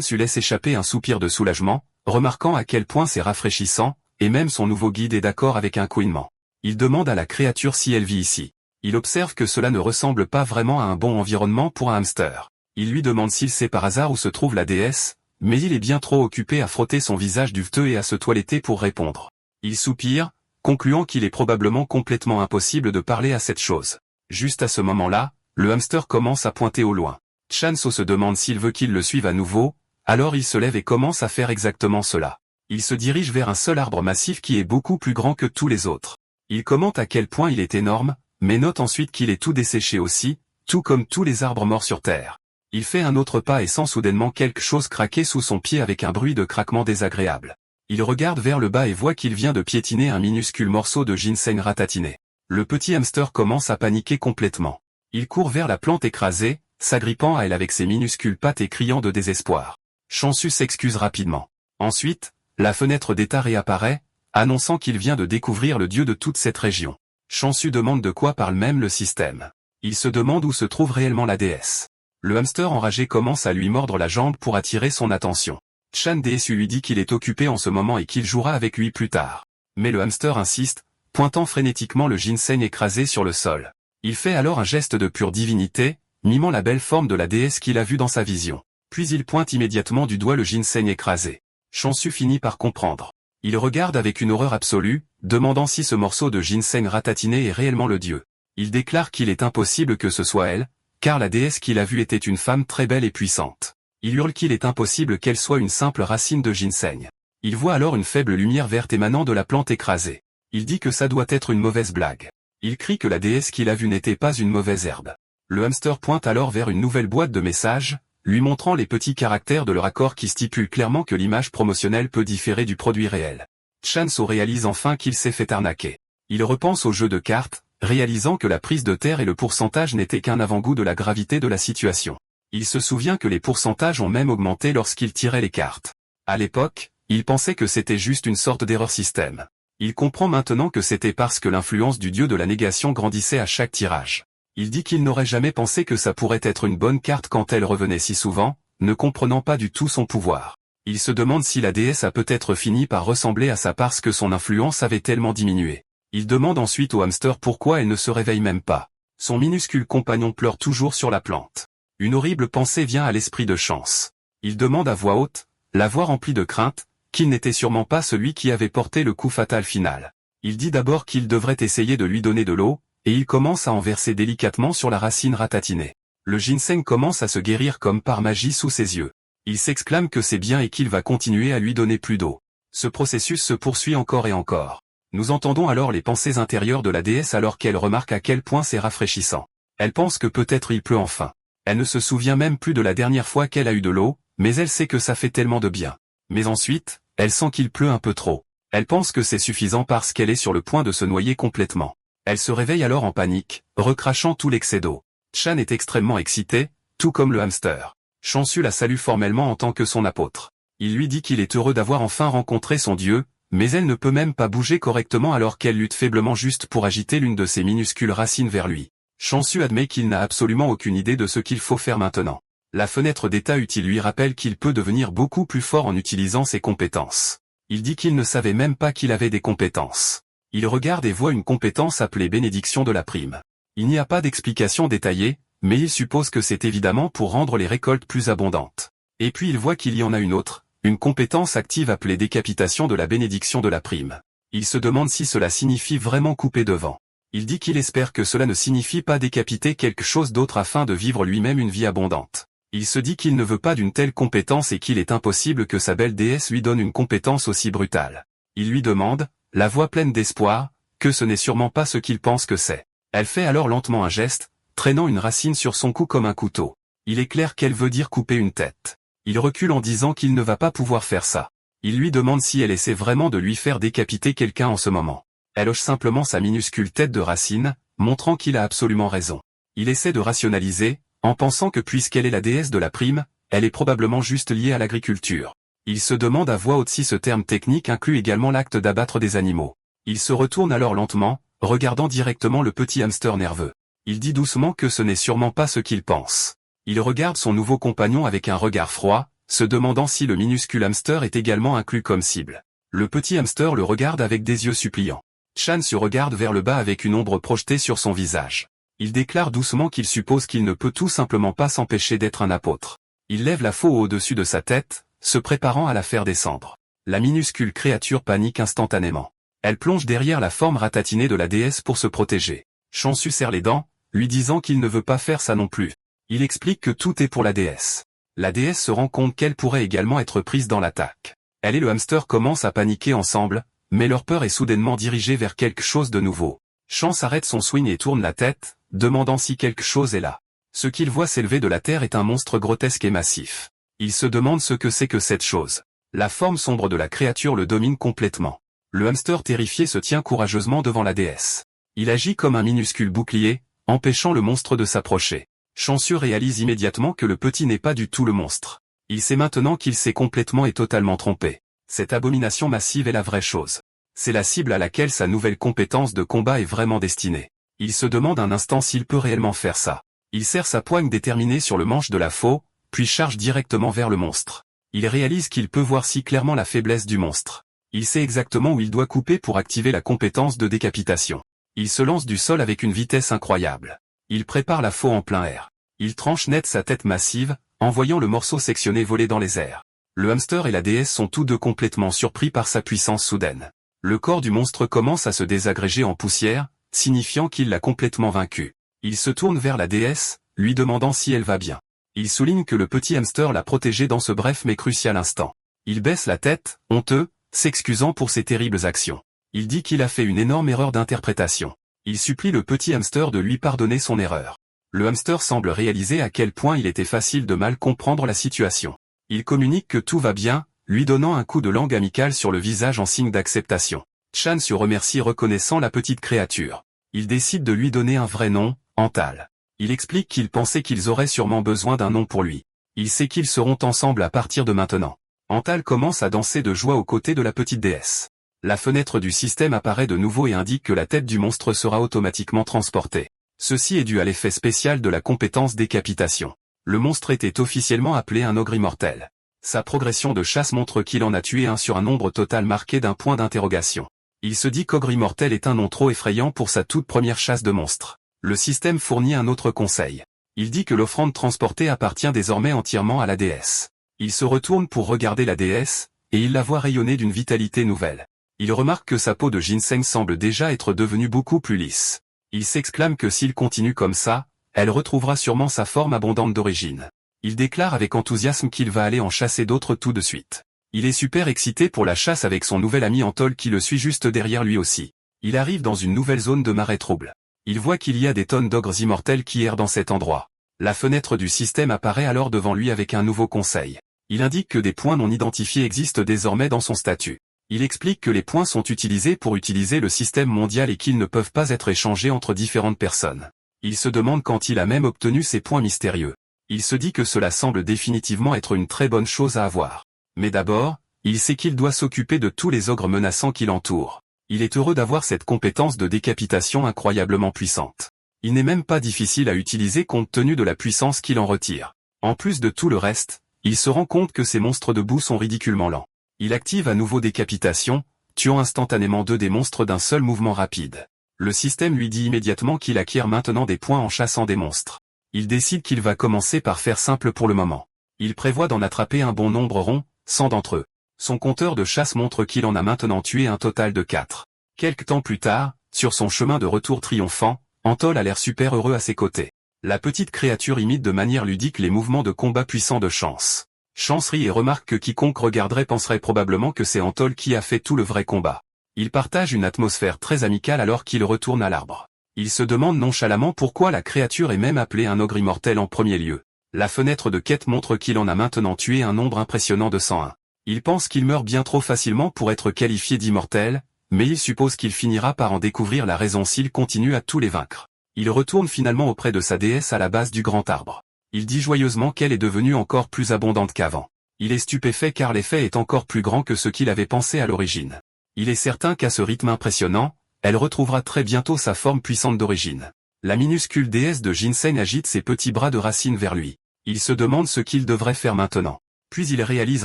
Su laisse échapper un soupir de soulagement, remarquant à quel point c'est rafraîchissant, et même son nouveau guide est d'accord avec un couinement. Il demande à la créature si elle vit ici. Il observe que cela ne ressemble pas vraiment à un bon environnement pour un hamster. Il lui demande s'il sait par hasard où se trouve la déesse, mais il est bien trop occupé à frotter son visage duveteux et à se toiletter pour répondre. Il soupire, concluant qu'il est probablement complètement impossible de parler à cette chose. Juste à ce moment-là, le hamster commence à pointer au loin. Chan Su se demande s'il veut qu'il le suive à nouveau, alors il se lève et commence à faire exactement cela. Il se dirige vers un seul arbre massif qui est beaucoup plus grand que tous les autres. Il commente à quel point il est énorme, mais note ensuite qu'il est tout desséché aussi, tout comme tous les arbres morts sur Terre. Il fait un autre pas et sent soudainement quelque chose craquer sous son pied avec un bruit de craquement désagréable. Il regarde vers le bas et voit qu'il vient de piétiner un minuscule morceau de ginseng ratatiné. Le petit hamster commence à paniquer complètement. Il court vers la plante écrasée, s'agrippant à elle avec ses minuscules pattes et criant de désespoir. Chan Su s'excuse rapidement. Ensuite, la fenêtre d'état réapparaît, annonçant qu'il vient de découvrir le dieu de toute cette région. Chan Su demande de quoi parle même le système. Il se demande où se trouve réellement la déesse. Le hamster enragé commence à lui mordre la jambe pour attirer son attention. Chan Su lui dit qu'il est occupé en ce moment et qu'il jouera avec lui plus tard. Mais le hamster insiste, pointant frénétiquement le ginseng écrasé sur le sol. Il fait alors un geste de pure divinité, mimant la belle forme de la déesse qu'il a vue dans sa vision. Puis il pointe immédiatement du doigt le ginseng écrasé. Chan Su finit par comprendre. Il regarde avec une horreur absolue, demandant si ce morceau de ginseng ratatiné est réellement le dieu. Il déclare qu'il est impossible que ce soit elle, car la déesse qu'il a vue était une femme très belle et puissante. Il hurle qu'il est impossible qu'elle soit une simple racine de ginseng. Il voit alors une faible lumière verte émanant de la plante écrasée. Il dit que ça doit être une mauvaise blague. Il crie que la déesse qu'il a vue n'était pas une mauvaise herbe. Le hamster pointe alors vers une nouvelle boîte de messages, lui montrant les petits caractères de leur accord qui stipulent clairement que l'image promotionnelle peut différer du produit réel. Chan Su réalise enfin qu'il s'est fait arnaquer. Il repense au jeu de cartes, réalisant que la prise de terre et le pourcentage n'étaient qu'un avant-goût de la gravité de la situation. Il se souvient que les pourcentages ont même augmenté lorsqu'il tirait les cartes. À l'époque, il pensait que c'était juste une sorte d'erreur système. Il comprend maintenant que c'était parce que l'influence du dieu de la négation grandissait à chaque tirage. Il dit qu'il n'aurait jamais pensé que ça pourrait être une bonne carte quand elle revenait si souvent, ne comprenant pas du tout son pouvoir. Il se demande si la déesse a peut-être fini par ressembler à ça parce que son influence avait tellement diminué. Il demande ensuite au hamster pourquoi elle ne se réveille même pas. Son minuscule compagnon pleure toujours sur la plante. Une horrible pensée vient à l'esprit de Chance. Il demande à voix haute, la voix remplie de crainte, qu'il n'était sûrement pas celui qui avait porté le coup fatal final. Il dit d'abord qu'il devrait essayer de lui donner de l'eau, et il commence à en verser délicatement sur la racine ratatinée. Le ginseng commence à se guérir comme par magie sous ses yeux. Il s'exclame que c'est bien et qu'il va continuer à lui donner plus d'eau. Ce processus se poursuit encore et encore. Nous entendons alors les pensées intérieures de la déesse alors qu'elle remarque à quel point c'est rafraîchissant. Elle pense que peut-être il pleut enfin. Elle ne se souvient même plus de la dernière fois qu'elle a eu de l'eau, mais elle sait que ça fait tellement de bien. Mais ensuite, elle sent qu'il pleut un peu trop. Elle pense que c'est suffisant parce qu'elle est sur le point de se noyer complètement. Elle se réveille alors en panique, recrachant tout l'excès d'eau. Chan est extrêmement excité, tout comme le hamster. Chan Su la salue formellement en tant que son apôtre. Il lui dit qu'il est heureux d'avoir enfin rencontré son dieu, mais elle ne peut même pas bouger correctement alors qu'elle lutte faiblement juste pour agiter l'une de ses minuscules racines vers lui. Chan Su admet qu'il n'a absolument aucune idée de ce qu'il faut faire maintenant. La fenêtre d'état utile lui rappelle qu'il peut devenir beaucoup plus fort en utilisant ses compétences. Il dit qu'il ne savait même pas qu'il avait des compétences. Il regarde et voit une compétence appelée bénédiction de la prime. Il n'y a pas d'explication détaillée, mais il suppose que c'est évidemment pour rendre les récoltes plus abondantes. Et puis il voit qu'il y en a une autre, une compétence active appelée décapitation de la bénédiction de la prime. Il se demande si cela signifie vraiment couper devant. Il dit qu'il espère que cela ne signifie pas décapiter quelque chose d'autre afin de vivre lui-même une vie abondante. Il se dit qu'il ne veut pas d'une telle compétence et qu'il est impossible que sa belle déesse lui donne une compétence aussi brutale. Il lui demande, la voix pleine d'espoir, que ce n'est sûrement pas ce qu'il pense que c'est. Elle fait alors lentement un geste, traînant une racine sur son cou comme un couteau. Il est clair qu'elle veut dire couper une tête. Il recule en disant qu'il ne va pas pouvoir faire ça. Il lui demande si elle essaie vraiment de lui faire décapiter quelqu'un en ce moment. Elle hoche simplement sa minuscule tête de racine, montrant qu'il a absolument raison. Il essaie de rationaliser, en pensant que puisqu'elle est la déesse de la prime, elle est probablement juste liée à l'agriculture. Il se demande à voix haute si ce terme technique inclut également l'acte d'abattre des animaux. Il se retourne alors lentement, regardant directement le petit hamster nerveux. Il dit doucement que ce n'est sûrement pas ce qu'il pense. Il regarde son nouveau compagnon avec un regard froid, se demandant si le minuscule hamster est également inclus comme cible. Le petit hamster le regarde avec des yeux suppliants. Chan se regarde vers le bas avec une ombre projetée sur son visage. Il déclare doucement qu'il suppose qu'il ne peut tout simplement pas s'empêcher d'être un apôtre. Il lève la faux au-dessus de sa tête, se préparant à la faire descendre. La minuscule créature panique instantanément. Elle plonge derrière la forme ratatinée de la déesse pour se protéger. Chan se serre les dents, lui disant qu'il ne veut pas faire ça non plus. Il explique que tout est pour la déesse. La déesse se rend compte qu'elle pourrait également être prise dans l'attaque. Elle et le hamster commencent à paniquer ensemble, mais leur peur est soudainement dirigée vers quelque chose de nouveau. Chan s'arrête son swing et tourne la tête, demandant si quelque chose est là. Ce qu'il voit s'élever de la terre est un monstre grotesque et massif. Il se demande ce que c'est que cette chose. La forme sombre de la créature le domine complètement. Le hamster terrifié se tient courageusement devant la déesse. Il agit comme un minuscule bouclier, empêchant le monstre de s'approcher. Chancieux réalise immédiatement que le petit n'est pas du tout le monstre. Il sait maintenant qu'il s'est complètement et totalement trompé. Cette abomination massive est la vraie chose. C'est la cible à laquelle sa nouvelle compétence de combat est vraiment destinée. Il se demande un instant s'il peut réellement faire ça. Il serre sa poigne déterminée sur le manche de la faux, puis charge directement vers le monstre. Il réalise qu'il peut voir si clairement la faiblesse du monstre. Il sait exactement où il doit couper pour activer la compétence de décapitation. Il se lance du sol avec une vitesse incroyable. Il prépare la faux en plein air. Il tranche net sa tête massive, envoyant le morceau sectionné voler dans les airs. Le hamster et la déesse sont tous deux complètement surpris par sa puissance soudaine. Le corps du monstre commence à se désagréger en poussière, signifiant qu'il l'a complètement vaincu. Il se tourne vers la déesse, lui demandant si elle va bien. Il souligne que le petit hamster l'a protégé dans ce bref mais crucial instant. Il baisse la tête, honteux, s'excusant pour ses terribles actions. Il dit qu'il a fait une énorme erreur d'interprétation. Il supplie le petit hamster de lui pardonner son erreur. Le hamster semble réaliser à quel point il était facile de mal comprendre la situation. Il communique que tout va bien, lui donnant un coup de langue amical sur le visage en signe d'acceptation. Chan se remercie reconnaissant la petite créature. Il décide de lui donner un vrai nom, Antal. Il explique qu'il pensait qu'ils auraient sûrement besoin d'un nom pour lui. Il sait qu'ils seront ensemble à partir de maintenant. Antal commence à danser de joie aux côtés de la petite déesse. La fenêtre du système apparaît de nouveau et indique que la tête du monstre sera automatiquement transportée. Ceci est dû à l'effet spécial de la compétence décapitation. Le monstre était officiellement appelé un ogre immortel. Sa progression de chasse montre qu'il en a tué un sur un nombre total marqué d'un point d'interrogation. Il se dit qu'ogre immortel est un nom trop effrayant pour sa toute première chasse de monstres. Le système fournit un autre conseil. Il dit que l'offrande transportée appartient désormais entièrement à la déesse. Il se retourne pour regarder la déesse, et il la voit rayonner d'une vitalité nouvelle. Il remarque que sa peau de ginseng semble déjà être devenue beaucoup plus lisse. Il s'exclame que s'il continue comme ça, elle retrouvera sûrement sa forme abondante d'origine. Il déclare avec enthousiasme qu'il va aller en chasser d'autres tout de suite. Il est super excité pour la chasse avec son nouvel ami Antol qui le suit juste derrière lui aussi. Il arrive dans une nouvelle zone de marais trouble. Il voit qu'il y a des tonnes d'ogres immortels qui errent dans cet endroit. La fenêtre du système apparaît alors devant lui avec un nouveau conseil. Il indique que des points non identifiés existent désormais dans son statut. Il explique que les points sont utilisés pour utiliser le système mondial et qu'ils ne peuvent pas être échangés entre différentes personnes. Il se demande quand il a même obtenu ces points mystérieux. Il se dit que cela semble définitivement être une très bonne chose à avoir. Mais d'abord, il sait qu'il doit s'occuper de tous les ogres menaçants qui l'entourent. Il est heureux d'avoir cette compétence de décapitation incroyablement puissante. Il n'est même pas difficile à utiliser compte tenu de la puissance qu'il en retire. En plus de tout le reste, il se rend compte que ces monstres debout sont ridiculement lents. Il active à nouveau décapitation, tuant instantanément deux des monstres d'un seul mouvement rapide. Le système lui dit immédiatement qu'il acquiert maintenant des points en chassant des monstres. Il décide qu'il va commencer par faire simple pour le moment. Il prévoit d'en attraper un bon nombre rond, 100 d'entre eux. Son compteur de chasse montre qu'il en a maintenant tué un total de 4. Quelque temps plus tard, sur son chemin de retour triomphant, Antol a l'air super heureux à ses côtés. La petite créature imite de manière ludique les mouvements de combat puissants de Chance. Chance rit et remarque que quiconque regarderait penserait probablement que c'est Antol qui a fait tout le vrai combat. Il partage une atmosphère très amicale alors qu'il retourne à l'arbre. Il se demande nonchalamment pourquoi la créature est même appelée un ogre immortel en premier lieu. La fenêtre de quête montre qu'il en a maintenant tué un nombre impressionnant de 101. Il pense qu'il meurt bien trop facilement pour être qualifié d'immortel, mais il suppose qu'il finira par en découvrir la raison s'il continue à tous les vaincre. Il retourne finalement auprès de sa déesse à la base du grand arbre. Il dit joyeusement qu'elle est devenue encore plus abondante qu'avant. Il est stupéfait car l'effet est encore plus grand que ce qu'il avait pensé à l'origine. Il est certain qu'à ce rythme impressionnant, elle retrouvera très bientôt sa forme puissante d'origine. La minuscule déesse de ginseng agite ses petits bras de racines vers lui. Il se demande ce qu'il devrait faire maintenant. Puis il réalise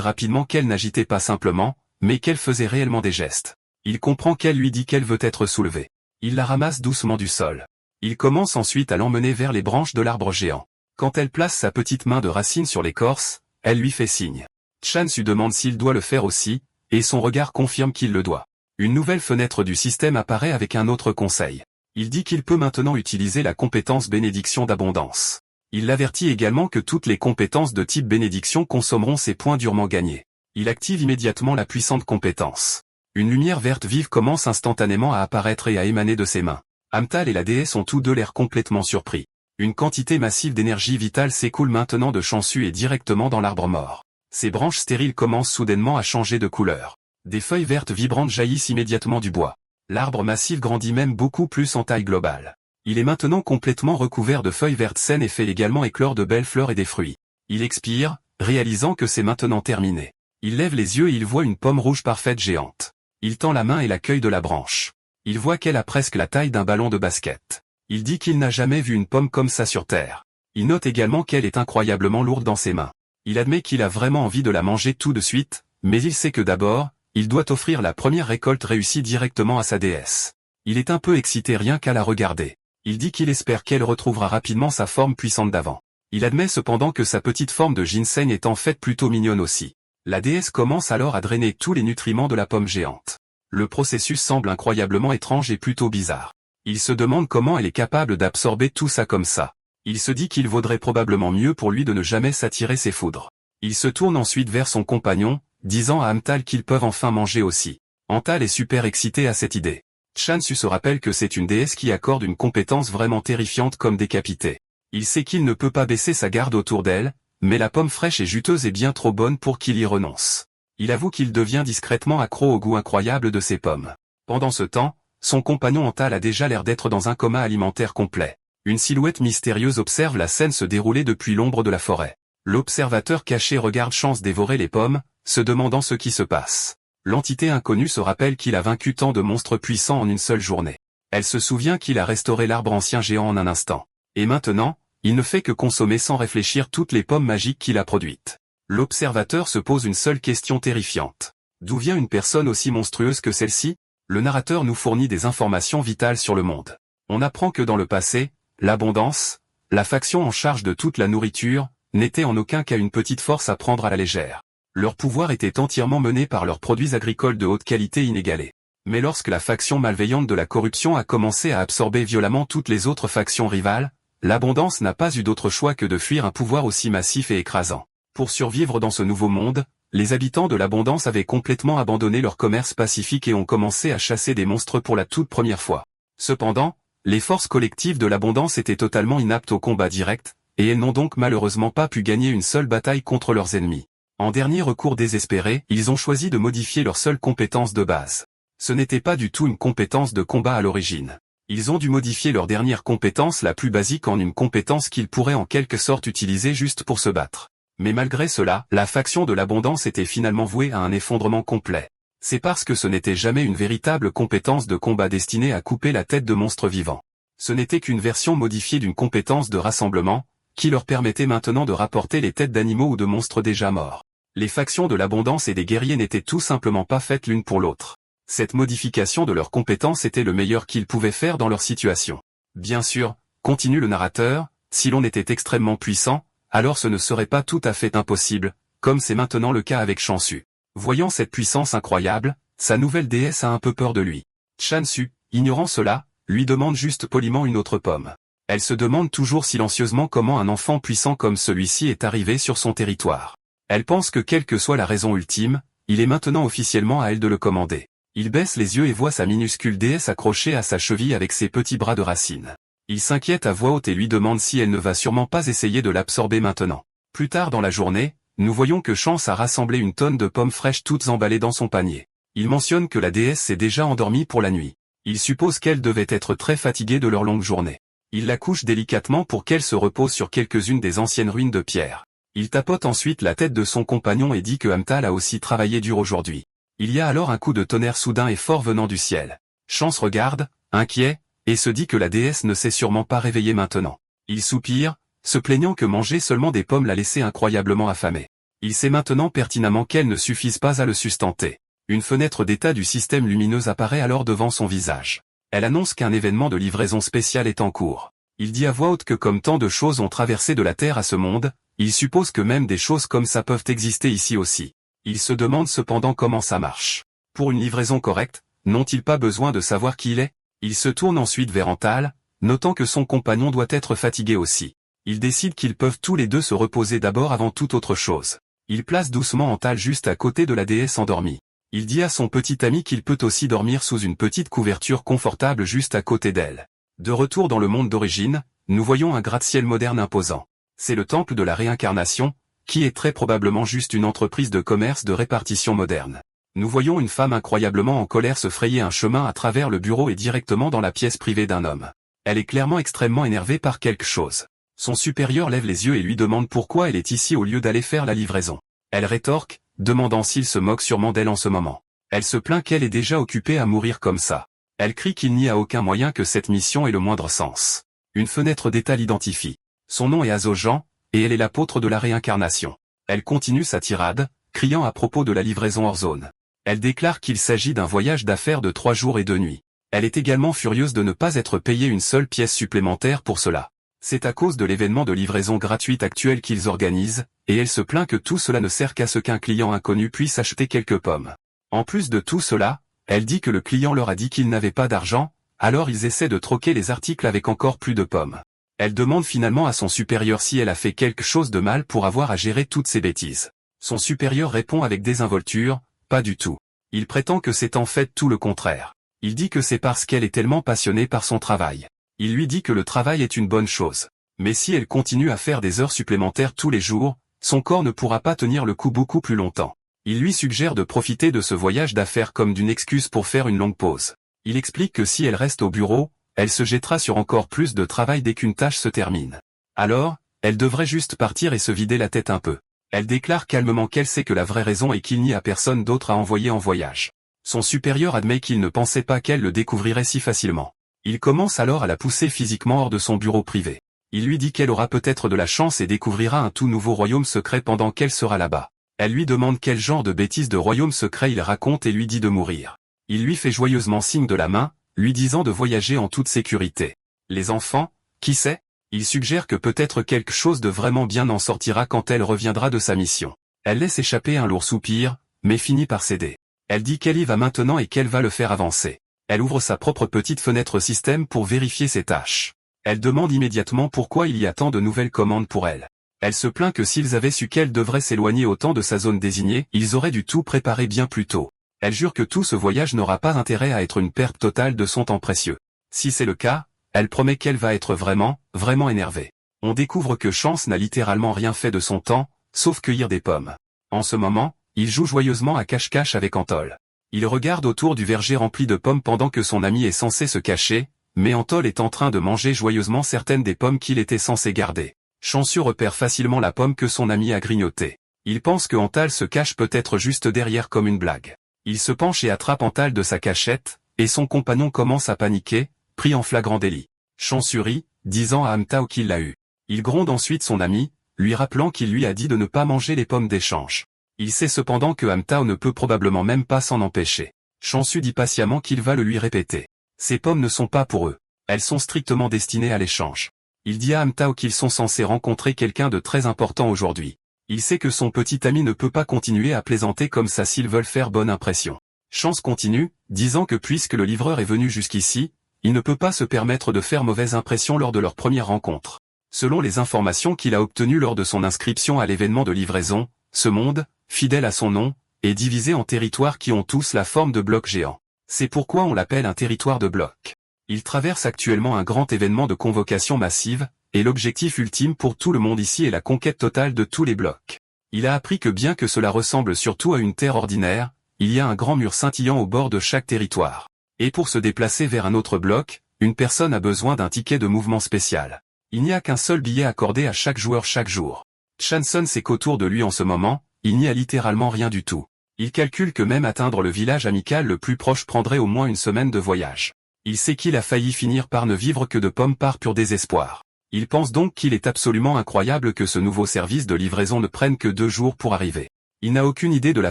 rapidement qu'elle n'agitait pas simplement, mais qu'elle faisait réellement des gestes. Il comprend qu'elle lui dit qu'elle veut être soulevée. Il la ramasse doucement du sol. Il commence ensuite à l'emmener vers les branches de l'arbre géant. Quand elle place sa petite main de racine sur l'écorce, elle lui fait signe. Shan-su demande s'il doit le faire aussi, et son regard confirme qu'il le doit. Une nouvelle fenêtre du système apparaît avec un autre conseil. Il dit qu'il peut maintenant utiliser la compétence bénédiction d'abondance. Il l'avertit également que toutes les compétences de type bénédiction consommeront ses points durement gagnés. Il active immédiatement la puissante compétence. Une lumière verte vive commence instantanément à apparaître et à émaner de ses mains. Amtal et la déesse ont tous deux l'air complètement surpris. Une quantité massive d'énergie vitale s'écoule maintenant de Shan-su et directement dans l'arbre mort. Ses branches stériles commencent soudainement à changer de couleur. Des feuilles vertes vibrantes jaillissent immédiatement du bois. L'arbre massif grandit même beaucoup plus en taille globale. Il est maintenant complètement recouvert de feuilles vertes saines et fait également éclore de belles fleurs et des fruits. Il expire, réalisant que c'est maintenant terminé. Il lève les yeux et il voit une pomme rouge parfaite géante. Il tend la main et l'accueille de la branche. Il voit qu'elle a presque la taille d'un ballon de basket. Il dit qu'il n'a jamais vu une pomme comme ça sur Terre. Il note également qu'elle est incroyablement lourde dans ses mains. Il admet qu'il a vraiment envie de la manger tout de suite, mais il sait que d'abord, il doit offrir la première récolte réussie directement à sa déesse. Il est un peu excité rien qu'à la regarder. Il dit qu'il espère qu'elle retrouvera rapidement sa forme puissante d'avant. Il admet cependant que sa petite forme de ginseng est en fait plutôt mignonne aussi. La déesse commence alors à drainer tous les nutriments de la pomme géante. Le processus semble incroyablement étrange et plutôt bizarre. Il se demande comment elle est capable d'absorber tout ça comme ça. Il se dit qu'il vaudrait probablement mieux pour lui de ne jamais s'attirer ses foudres. Il se tourne ensuite vers son compagnon, disant à Amtal qu'ils peuvent enfin manger aussi. Amtal est super excité à cette idée. Shan-su se rappelle que c'est une déesse qui accorde une compétence vraiment terrifiante comme décapiter. Il sait qu'il ne peut pas baisser sa garde autour d'elle, mais la pomme fraîche et juteuse est bien trop bonne pour qu'il y renonce. Il avoue qu'il devient discrètement accro au goût incroyable de ses pommes. Pendant ce temps, son compagnon Amtal a déjà l'air d'être dans un coma alimentaire complet. Une silhouette mystérieuse observe la scène se dérouler depuis l'ombre de la forêt. L'observateur caché regarde Chance dévorer les pommes, se demandant ce qui se passe. L'entité inconnue se rappelle qu'il a vaincu tant de monstres puissants en une seule journée. Elle se souvient qu'il a restauré l'arbre ancien géant en un instant. Et maintenant, il ne fait que consommer sans réfléchir toutes les pommes magiques qu'il a produites. L'observateur se pose une seule question terrifiante. D'où vient une personne aussi monstrueuse que celle-ci? Le narrateur nous fournit des informations vitales sur le monde. On apprend que dans le passé, l'abondance, la faction en charge de toute la nourriture, n'était en aucun cas une petite force à prendre à la légère. Leur pouvoir était entièrement mené par leurs produits agricoles de haute qualité inégalés. Mais lorsque la faction malveillante de la corruption a commencé à absorber violemment toutes les autres factions rivales, l'abondance n'a pas eu d'autre choix que de fuir un pouvoir aussi massif et écrasant. Pour survivre dans ce nouveau monde, les habitants de l'abondance avaient complètement abandonné leur commerce pacifique et ont commencé à chasser des monstres pour la toute première fois. Cependant, les forces collectives de l'abondance étaient totalement inaptes au combat direct, et elles n'ont donc malheureusement pas pu gagner une seule bataille contre leurs ennemis. En dernier recours désespéré, ils ont choisi de modifier leur seule compétence de base. Ce n'était pas du tout une compétence de combat à l'origine. Ils ont dû modifier leur dernière compétence la plus basique en une compétence qu'ils pourraient en quelque sorte utiliser juste pour se battre. Mais malgré cela, la faction de l'abondance était finalement vouée à un effondrement complet. C'est parce que ce n'était jamais une véritable compétence de combat destinée à couper la tête de monstres vivants. Ce n'était qu'une version modifiée d'une compétence de rassemblement, qui leur permettait maintenant de rapporter les têtes d'animaux ou de monstres déjà morts. Les factions de l'abondance et des guerriers n'étaient tout simplement pas faites l'une pour l'autre. Cette modification de leurs compétences était le meilleur qu'ils pouvaient faire dans leur situation. Bien sûr, continue le narrateur, si l'on était extrêmement puissant, alors ce ne serait pas tout à fait impossible, comme c'est maintenant le cas avec Shan-su. Voyant cette puissance incroyable, sa nouvelle déesse a un peu peur de lui. Shan-su, ignorant cela, lui demande juste poliment une autre pomme. Elle se demande toujours silencieusement comment un enfant puissant comme celui-ci est arrivé sur son territoire. Elle pense que quelle que soit la raison ultime, il est maintenant officiellement à elle de le commander. Il baisse les yeux et voit sa minuscule déesse accrochée à sa cheville avec ses petits bras de racine. Il s'inquiète à voix haute et lui demande si elle ne va sûrement pas essayer de l'absorber maintenant. Plus tard dans la journée, nous voyons que Chance a rassemblé une tonne de pommes fraîches toutes emballées dans son panier. Il mentionne que la déesse s'est déjà endormie pour la nuit. Il suppose qu'elle devait être très fatiguée de leur longue journée. Il la couche délicatement pour qu'elle se repose sur quelques-unes des anciennes ruines de pierre. Il tapote ensuite la tête de son compagnon et dit que Amtal a aussi travaillé dur aujourd'hui. Il y a alors un coup de tonnerre soudain et fort venant du ciel. Chance regarde, inquiet, et se dit que la déesse ne s'est sûrement pas réveillée maintenant. Il soupire, se plaignant que manger seulement des pommes l'a laissé incroyablement affamé. Il sait maintenant pertinemment qu'elles ne suffisent pas à le sustenter. Une fenêtre d'état du système lumineux apparaît alors devant son visage. Elle annonce qu'un événement de livraison spéciale est en cours. Il dit à voix haute que comme tant de choses ont traversé de la Terre à ce monde, il suppose que même des choses comme ça peuvent exister ici aussi. Il se demande cependant comment ça marche. Pour une livraison correcte, n'ont-ils pas besoin de savoir qui il est? Il se tourne ensuite vers Antal, notant que son compagnon doit être fatigué aussi. Ils décident qu'ils peuvent tous les deux se reposer d'abord avant toute autre chose. Il place doucement Antal juste à côté de la déesse endormie. Il dit à son petit ami qu'il peut aussi dormir sous une petite couverture confortable juste à côté d'elle. De retour dans le monde d'origine, nous voyons un gratte-ciel moderne imposant. C'est le temple de la réincarnation, qui est très probablement juste une entreprise de commerce de répartition moderne. Nous voyons une femme incroyablement en colère se frayer un chemin à travers le bureau et directement dans la pièce privée d'un homme. Elle est clairement extrêmement énervée par quelque chose. Son supérieur lève les yeux et lui demande pourquoi elle est ici au lieu d'aller faire la livraison. Elle rétorque, demandant s'il se moque sûrement d'elle en ce moment. Elle se plaint qu'elle est déjà occupée à mourir comme ça. Elle crie qu'il n'y a aucun moyen que cette mission ait le moindre sens. Une fenêtre d'état l'identifie. Son nom est Azojan, et elle est l'apôtre de la réincarnation. Elle continue sa tirade, criant à propos de la livraison hors zone. Elle déclare qu'il s'agit d'un voyage d'affaires de 3 jours et 2 nuits. Elle est également furieuse de ne pas être payée une seule pièce supplémentaire pour cela. C'est à cause de l'événement de livraison gratuite actuel qu'ils organisent, et elle se plaint que tout cela ne sert qu'à ce qu'un client inconnu puisse acheter quelques pommes. En plus de tout cela, elle dit que le client leur a dit qu'il n'avait pas d'argent, alors ils essaient de troquer les articles avec encore plus de pommes. Elle demande finalement à son supérieur si elle a fait quelque chose de mal pour avoir à gérer toutes ces bêtises. Son supérieur répond avec désinvolture, pas du tout. Il prétend que c'est en fait tout le contraire. Il dit que c'est parce qu'elle est tellement passionnée par son travail. Il lui dit que le travail est une bonne chose. Mais si elle continue à faire des heures supplémentaires tous les jours, son corps ne pourra pas tenir le coup beaucoup plus longtemps. Il lui suggère de profiter de ce voyage d'affaires comme d'une excuse pour faire une longue pause. Il explique que si elle reste au bureau, elle se jettera sur encore plus de travail dès qu'une tâche se termine. Alors, elle devrait juste partir et se vider la tête un peu. Elle déclare calmement qu'elle sait que la vraie raison est qu'il n'y a personne d'autre à envoyer en voyage. Son supérieur admet qu'il ne pensait pas qu'elle le découvrirait si facilement. Il commence alors à la pousser physiquement hors de son bureau privé. Il lui dit qu'elle aura peut-être de la chance et découvrira un tout nouveau royaume secret pendant qu'elle sera là-bas. Elle lui demande quel genre de bêtises de royaume secret il raconte et lui dit de mourir. Il lui fait joyeusement signe de la main, lui disant de voyager en toute sécurité. Les enfants, qui sait? Il suggère que peut-être quelque chose de vraiment bien en sortira quand elle reviendra de sa mission. Elle laisse échapper un lourd soupir, mais finit par céder. Elle dit qu'elle y va maintenant et qu'elle va le faire avancer. Elle ouvre sa propre petite fenêtre système pour vérifier ses tâches. Elle demande immédiatement pourquoi il y a tant de nouvelles commandes pour elle. Elle se plaint que s'ils avaient su qu'elle devrait s'éloigner autant de sa zone désignée, ils auraient dû tout préparer bien plus tôt. Elle jure que tout ce voyage n'aura pas intérêt à être une perte totale de son temps précieux. Si c'est le cas, elle promet qu'elle va être vraiment énervée. On découvre que Chance n'a littéralement rien fait de son temps, sauf cueillir des pommes. En ce moment, il joue joyeusement à cache-cache avec Antol. Il regarde autour du verger rempli de pommes pendant que son ami est censé se cacher, mais Antol est en train de manger joyeusement certaines des pommes qu'il était censé garder. Chancieux repère facilement la pomme que son ami a grignotée. Il pense que Antal se cache peut-être juste derrière comme une blague. Il se penche et attrape Antal de sa cachette, et son compagnon commence à paniquer, pris en flagrant délit. Chancieux rit, disant à Amtao qu'il l'a eu. Il gronde ensuite son ami, lui rappelant qu'il lui a dit de ne pas manger les pommes d'échange. Il sait cependant que Amtao ne peut probablement même pas s'en empêcher. Chancieux dit patiemment qu'il va le lui répéter. Ces pommes ne sont pas pour eux. Elles sont strictement destinées à l'échange. Il dit à Amtao qu'ils sont censés rencontrer quelqu'un de très important aujourd'hui. Il sait que son petit ami ne peut pas continuer à plaisanter comme ça s'ils veulent faire bonne impression. Chance continue, disant que puisque le livreur est venu jusqu'ici, il ne peut pas se permettre de faire mauvaise impression lors de leur première rencontre. Selon les informations qu'il a obtenues lors de son inscription à l'événement de livraison, ce monde, fidèle à son nom, est divisé en territoires qui ont tous la forme de blocs géants. C'est pourquoi on l'appelle un territoire de blocs. Il traverse actuellement un grand événement de convocation massive, et l'objectif ultime pour tout le monde ici est la conquête totale de tous les blocs. Il a appris que bien que cela ressemble surtout à une terre ordinaire, il y a un grand mur scintillant au bord de chaque territoire. Et pour se déplacer vers un autre bloc, une personne a besoin d'un ticket de mouvement spécial. Il n'y a qu'un seul billet accordé à chaque joueur chaque jour. Chanson sait qu'autour de lui en ce moment, il n'y a littéralement rien du tout. Il calcule que même atteindre le village amical le plus proche prendrait au moins une semaine de voyage. Il sait qu'il a failli finir par ne vivre que de pommes par pur désespoir. Il pense donc qu'il est absolument incroyable que ce nouveau service de livraison ne prenne que 2 jours pour arriver. Il n'a aucune idée de la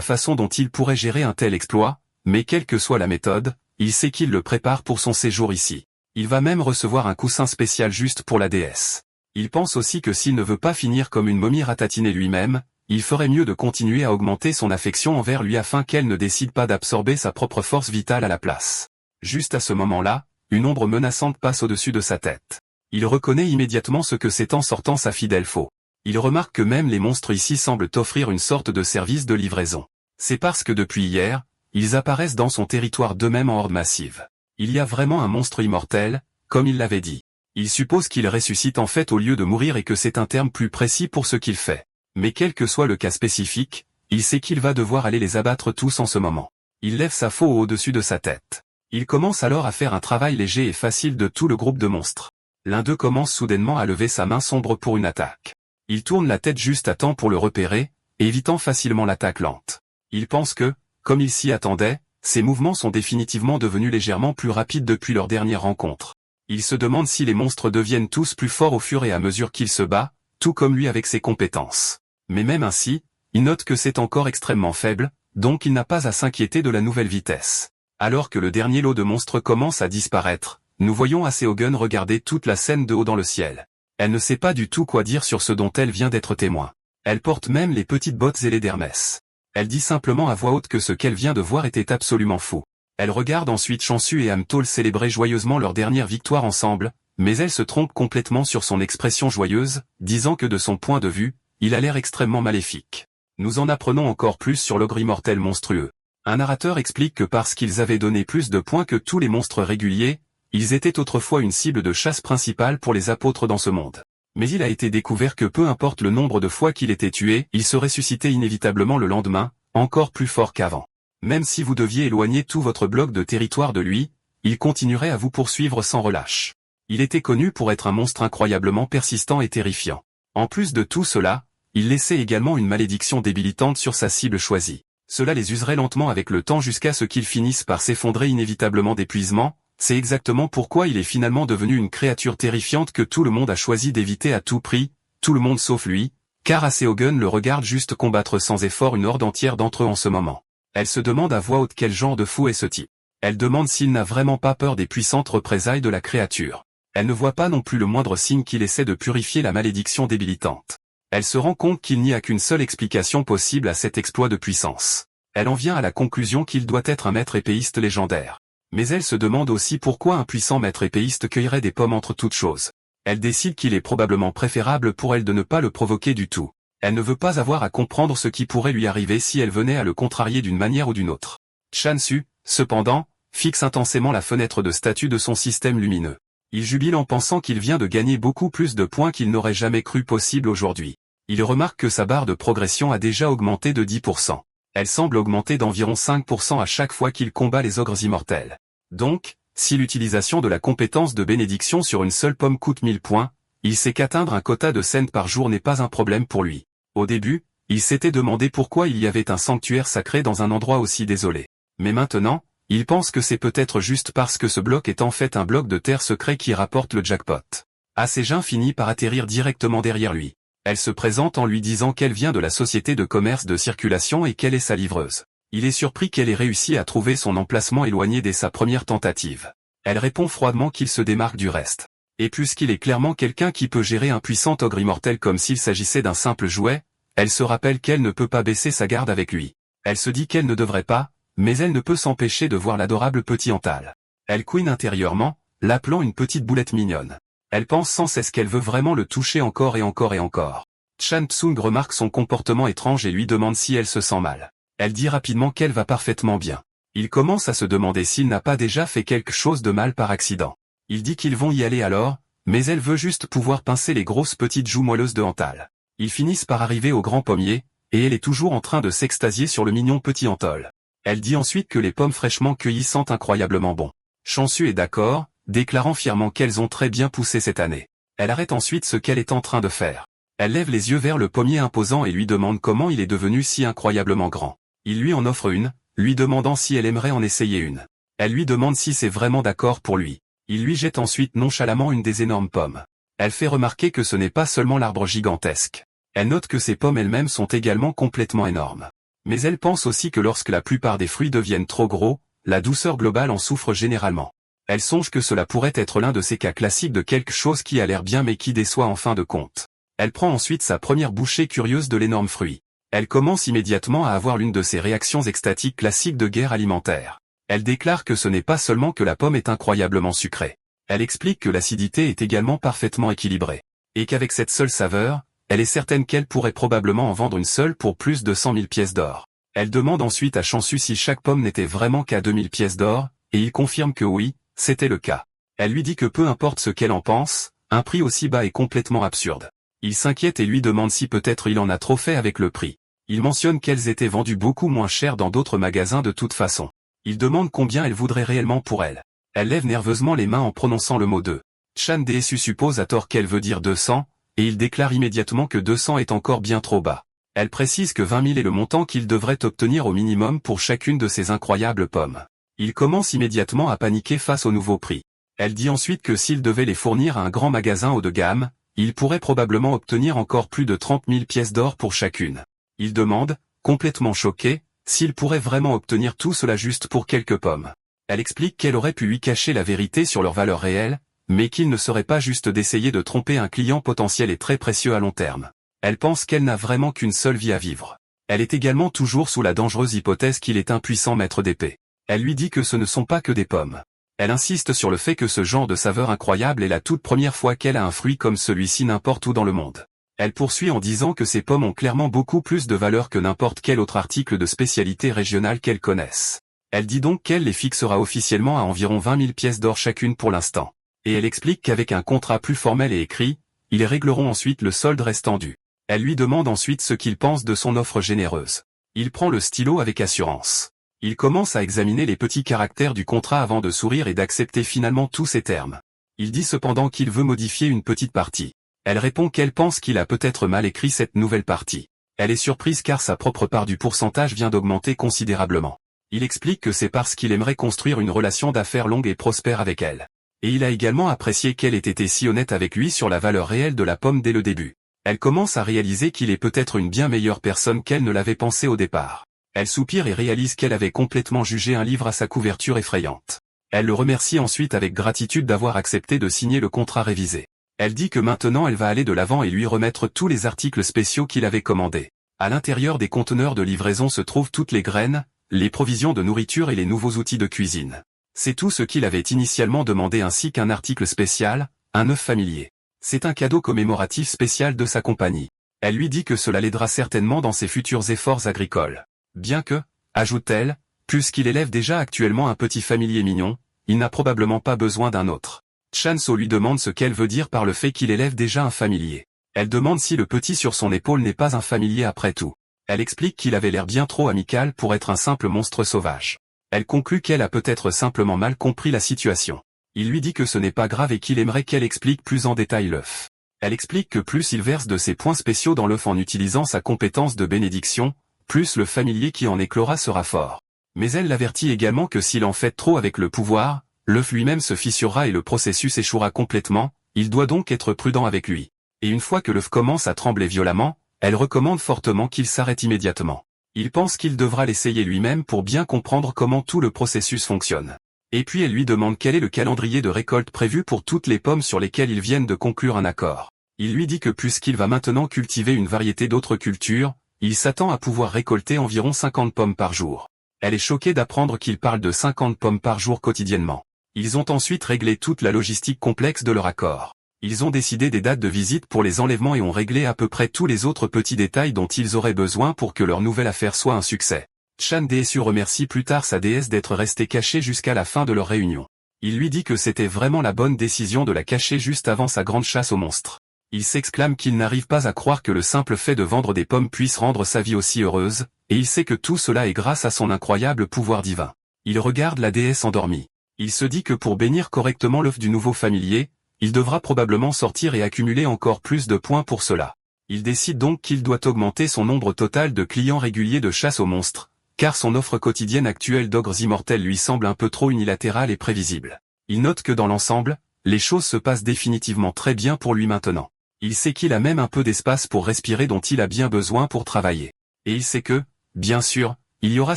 façon dont il pourrait gérer un tel exploit, mais quelle que soit la méthode, il sait qu'il le prépare pour son séjour ici. Il va même recevoir un coussin spécial juste pour la déesse. Il pense aussi que s'il ne veut pas finir comme une momie ratatinée lui-même, il ferait mieux de continuer à augmenter son affection envers lui afin qu'elle ne décide pas d'absorber sa propre force vitale à la place. Juste à ce moment-là, une ombre menaçante passe au-dessus de sa tête. Il reconnaît immédiatement ce que c'est en sortant sa fidèle faux. Il remarque que même les monstres ici semblent offrir une sorte de service de livraison. C'est parce que depuis hier, ils apparaissent dans son territoire d'eux-mêmes en horde massive. Il y a vraiment un monstre immortel, comme il l'avait dit. Il suppose qu'il ressuscite en fait au lieu de mourir et que c'est un terme plus précis pour ce qu'il fait. Mais quel que soit le cas spécifique, il sait qu'il va devoir aller les abattre tous en ce moment. Il lève sa faux au-dessus de sa tête. Il commence alors à faire un travail léger et facile de tout le groupe de monstres. L'un d'eux commence soudainement à lever sa main sombre pour une attaque. Il tourne la tête juste à temps pour le repérer, évitant facilement l'attaque lente. Il pense que, comme il s'y attendait, ses mouvements sont définitivement devenus légèrement plus rapides depuis leur dernière rencontre. Il se demande si les monstres deviennent tous plus forts au fur et à mesure qu'il se bat, tout comme lui avec ses compétences. Mais même ainsi, il note que c'est encore extrêmement faible, donc il n'a pas à s'inquiéter de la nouvelle vitesse. Alors que le dernier lot de monstres commence à disparaître, nous voyons Aseogun regarder toute la scène de haut dans le ciel. Elle ne sait pas du tout quoi dire sur ce dont elle vient d'être témoin. Elle porte même les petites bottes ailées d'Hermès. Elle dit simplement à voix haute que ce qu'elle vient de voir était absolument fou. Elle regarde ensuite Chansu et Amtol célébrer joyeusement leur dernière victoire ensemble, mais elle se trompe complètement sur son expression joyeuse, disant que de son point de vue, il a l'air extrêmement maléfique. Nous en apprenons encore plus sur l'ogre immortel monstrueux. Un narrateur explique que parce qu'ils avaient donné plus de points que tous les monstres réguliers, ils étaient autrefois une cible de chasse principale pour les apôtres dans ce monde. Mais il a été découvert que peu importe le nombre de fois qu'il était tué, il se ressuscitait inévitablement le lendemain, encore plus fort qu'avant. Même si vous deviez éloigner tout votre bloc de territoire de lui, il continuerait à vous poursuivre sans relâche. Il était connu pour être un monstre incroyablement persistant et terrifiant. En plus de tout cela, il laissait également une malédiction débilitante sur sa cible choisie. Cela les userait lentement avec le temps jusqu'à ce qu'ils finissent par s'effondrer inévitablement d'épuisement. C'est exactement pourquoi il est finalement devenu une créature terrifiante que tout le monde a choisi d'éviter à tout prix, tout le monde sauf lui, car Aseogun le regarde juste combattre sans effort une horde entière d'entre eux en ce moment. Elle se demande à voix haute quel genre de fou est ce type. Elle demande s'il n'a vraiment pas peur des puissantes représailles de la créature. Elle ne voit pas non plus le moindre signe qu'il essaie de purifier la malédiction débilitante. Elle se rend compte qu'il n'y a qu'une seule explication possible à cet exploit de puissance. Elle en vient à la conclusion qu'il doit être un maître épéiste légendaire. Mais elle se demande aussi pourquoi un puissant maître épéiste cueillerait des pommes entre toutes choses. Elle décide qu'il est probablement préférable pour elle de ne pas le provoquer du tout. Elle ne veut pas avoir à comprendre ce qui pourrait lui arriver si elle venait à le contrarier d'une manière ou d'une autre. Chansu, cependant, fixe intensément la fenêtre de statut de son système lumineux. Il jubile en pensant qu'il vient de gagner beaucoup plus de points qu'il n'aurait jamais cru possible aujourd'hui. Il remarque que sa barre de progression a déjà augmenté de 10%. Elle semble augmenter d'environ 5% à chaque fois qu'il combat les ogres immortels. Donc, si l'utilisation de la compétence de bénédiction sur une seule pomme coûte 1000 points, il sait qu'atteindre un quota de scènes par jour n'est pas un problème pour lui. Au début, il s'était demandé pourquoi il y avait un sanctuaire sacré dans un endroit aussi désolé. Mais maintenant, il pense que c'est peut-être juste parce que ce bloc est en fait un bloc de terre secret qui rapporte le jackpot. Asegun finit par atterrir directement derrière lui. Elle se présente en lui disant qu'elle vient de la société de commerce de circulation et qu'elle est sa livreuse. Il est surpris qu'elle ait réussi à trouver son emplacement éloigné dès sa première tentative. Elle répond froidement qu'il se démarque du reste. Et puisqu'il est clairement quelqu'un qui peut gérer un puissant ogre immortel comme s'il s'agissait d'un simple jouet, elle se rappelle qu'elle ne peut pas baisser sa garde avec lui. Elle se dit qu'elle ne devrait pas, mais elle ne peut s'empêcher de voir l'adorable petit Antal. Elle couine intérieurement, l'appelant une petite boulette mignonne. Elle pense sans cesse qu'elle veut vraiment le toucher encore et encore et encore. Chan Tsung remarque son comportement étrange et lui demande si elle se sent mal. Elle dit rapidement qu'elle va parfaitement bien. Il commence à se demander s'il n'a pas déjà fait quelque chose de mal par accident. Il dit qu'ils vont y aller alors, mais elle veut juste pouvoir pincer les grosses petites joues moelleuses de Antal. Ils finissent par arriver au grand pommier, et elle est toujours en train de s'extasier sur le mignon petit Antol. Elle dit ensuite que les pommes fraîchement cueillies sentent incroyablement bon. Chansu est d'accord, déclarant fièrement qu'elles ont très bien poussé cette année. Elle arrête ensuite ce qu'elle est en train de faire. Elle lève les yeux vers le pommier imposant et lui demande comment il est devenu si incroyablement grand. Il lui en offre une, lui demandant si elle aimerait en essayer une. Elle lui demande si c'est vraiment d'accord pour lui. Il lui jette ensuite nonchalamment une des énormes pommes. Elle fait remarquer que ce n'est pas seulement l'arbre gigantesque. Elle note que ces pommes elles-mêmes sont également complètement énormes. Mais elle pense aussi que lorsque la plupart des fruits deviennent trop gros, la douceur globale en souffre généralement. Elle songe que cela pourrait être l'un de ces cas classiques de quelque chose qui a l'air bien mais qui déçoit en fin de compte. Elle prend ensuite sa première bouchée curieuse de l'énorme fruit. Elle commence immédiatement à avoir l'une de ces réactions extatiques classiques de guerre alimentaire. Elle déclare que ce n'est pas seulement que la pomme est incroyablement sucrée. Elle explique que l'acidité est également parfaitement équilibrée. Et qu'avec cette seule saveur, elle est certaine qu'elle pourrait probablement en vendre une seule pour plus de 100 000 pièces d'or. Elle demande ensuite à Chansu si chaque pomme n'était vraiment qu'à 2000 pièces d'or, et il confirme que oui, c'était le cas. Elle lui dit que peu importe ce qu'elle en pense, un prix aussi bas est complètement absurde. Il s'inquiète et lui demande si peut-être il en a trop fait avec le prix. Il mentionne qu'elles étaient vendues beaucoup moins cher dans d'autres magasins de toute façon. Il demande combien elle voudrait réellement pour elle. Elle lève nerveusement les mains en prononçant le mot 2. Chan Desu suppose à tort qu'elle veut dire 200, et il déclare immédiatement que 200 est encore bien trop bas. Elle précise que 20 000 est le montant qu'il devrait obtenir au minimum pour chacune de ces incroyables pommes. Il commence immédiatement à paniquer face au nouveau prix. Elle dit ensuite que s'il devait les fournir à un grand magasin haut de gamme, il pourrait probablement obtenir encore plus de 30 000 pièces d'or pour chacune. Il demande, complètement choqué, s'il pourrait vraiment obtenir tout cela juste pour quelques pommes. Elle explique qu'elle aurait pu lui cacher la vérité sur leur valeur réelle, mais qu'il ne serait pas juste d'essayer de tromper un client potentiel et très précieux à long terme. Elle pense qu'elle n'a vraiment qu'une seule vie à vivre. Elle est également toujours sous la dangereuse hypothèse qu'il est un puissant maître d'épée. Elle lui dit que ce ne sont pas que des pommes. Elle insiste sur le fait que ce genre de saveur incroyable est la toute première fois qu'elle a un fruit comme celui-ci n'importe où dans le monde. Elle poursuit en disant que ces pommes ont clairement beaucoup plus de valeur que n'importe quel autre article de spécialité régionale qu'elle connaisse. Elle dit donc qu'elle les fixera officiellement à environ 20 000 pièces d'or chacune pour l'instant. Et elle explique qu'avec un contrat plus formel et écrit, ils régleront ensuite le solde restant dû. Elle lui demande ensuite ce qu'il pense de son offre généreuse. Il prend le stylo avec assurance. Il commence à examiner les petits caractères du contrat avant de sourire et d'accepter finalement tous ces termes. Il dit cependant qu'il veut modifier une petite partie. Elle répond qu'elle pense qu'il a peut-être mal écrit cette nouvelle partie. Elle est surprise car sa propre part du pourcentage vient d'augmenter considérablement. Il explique que c'est parce qu'il aimerait construire une relation d'affaires longue et prospère avec elle. Et il a également apprécié qu'elle ait été si honnête avec lui sur la valeur réelle de la pomme dès le début. Elle commence à réaliser qu'il est peut-être une bien meilleure personne qu'elle ne l'avait pensé au départ. Elle soupire et réalise qu'elle avait complètement jugé un livre à sa couverture effrayante. Elle le remercie ensuite avec gratitude d'avoir accepté de signer le contrat révisé. Elle dit que maintenant elle va aller de l'avant et lui remettre tous les articles spéciaux qu'il avait commandés. À l'intérieur des conteneurs de livraison se trouvent toutes les graines, les provisions de nourriture et les nouveaux outils de cuisine. C'est tout ce qu'il avait initialement demandé ainsi qu'un article spécial, un œuf familier. C'est un cadeau commémoratif spécial de sa compagnie. Elle lui dit que cela l'aidera certainement dans ses futurs efforts agricoles. Bien que, ajoute-t-elle, puisqu'il élève déjà actuellement un petit familier mignon, il n'a probablement pas besoin d'un autre. Chanso lui demande ce qu'elle veut dire par le fait qu'il élève déjà un familier. Elle demande si le petit sur son épaule n'est pas un familier après tout. Elle explique qu'il avait l'air bien trop amical pour être un simple monstre sauvage. Elle conclut qu'elle a peut-être simplement mal compris la situation. Il lui dit que ce n'est pas grave et qu'il aimerait qu'elle explique plus en détail l'œuf. Elle explique que plus il verse de ses points spéciaux dans l'œuf en utilisant sa compétence de bénédiction, plus le familier qui en éclora sera fort. Mais elle l'avertit également que s'il en fait trop avec le pouvoir, l'œuf lui-même se fissurera et le processus échouera complètement, il doit donc être prudent avec lui. Et une fois que l'œuf commence à trembler violemment, elle recommande fortement qu'il s'arrête immédiatement. Il pense qu'il devra l'essayer lui-même pour bien comprendre comment tout le processus fonctionne. Et puis elle lui demande quel est le calendrier de récolte prévu pour toutes les pommes sur lesquelles ils viennent de conclure un accord. Il lui dit que puisqu'il va maintenant cultiver une variété d'autres cultures, il s'attend à pouvoir récolter environ 50 pommes par jour. Elle est choquée d'apprendre qu'il parle de 50 pommes par jour quotidiennement. Ils ont ensuite réglé toute la logistique complexe de leur accord. Ils ont décidé des dates de visite pour les enlèvements et ont réglé à peu près tous les autres petits détails dont ils auraient besoin pour que leur nouvelle affaire soit un succès. Chan Desu remercie plus tard sa déesse d'être restée cachée jusqu'à la fin de leur réunion. Il lui dit que c'était vraiment la bonne décision de la cacher juste avant sa grande chasse aux monstres. Il s'exclame qu'il n'arrive pas à croire que le simple fait de vendre des pommes puisse rendre sa vie aussi heureuse, et il sait que tout cela est grâce à son incroyable pouvoir divin. Il regarde la déesse endormie. Il se dit que pour bénir correctement l'œuf du nouveau familier, il devra probablement sortir et accumuler encore plus de points pour cela. Il décide donc qu'il doit augmenter son nombre total de clients réguliers de chasse aux monstres, car son offre quotidienne actuelle d'ogres immortels lui semble un peu trop unilatérale et prévisible. Il note que dans l'ensemble, les choses se passent définitivement très bien pour lui maintenant. Il sait qu'il a même un peu d'espace pour respirer dont il a bien besoin pour travailler. Et il sait que, bien sûr, il y aura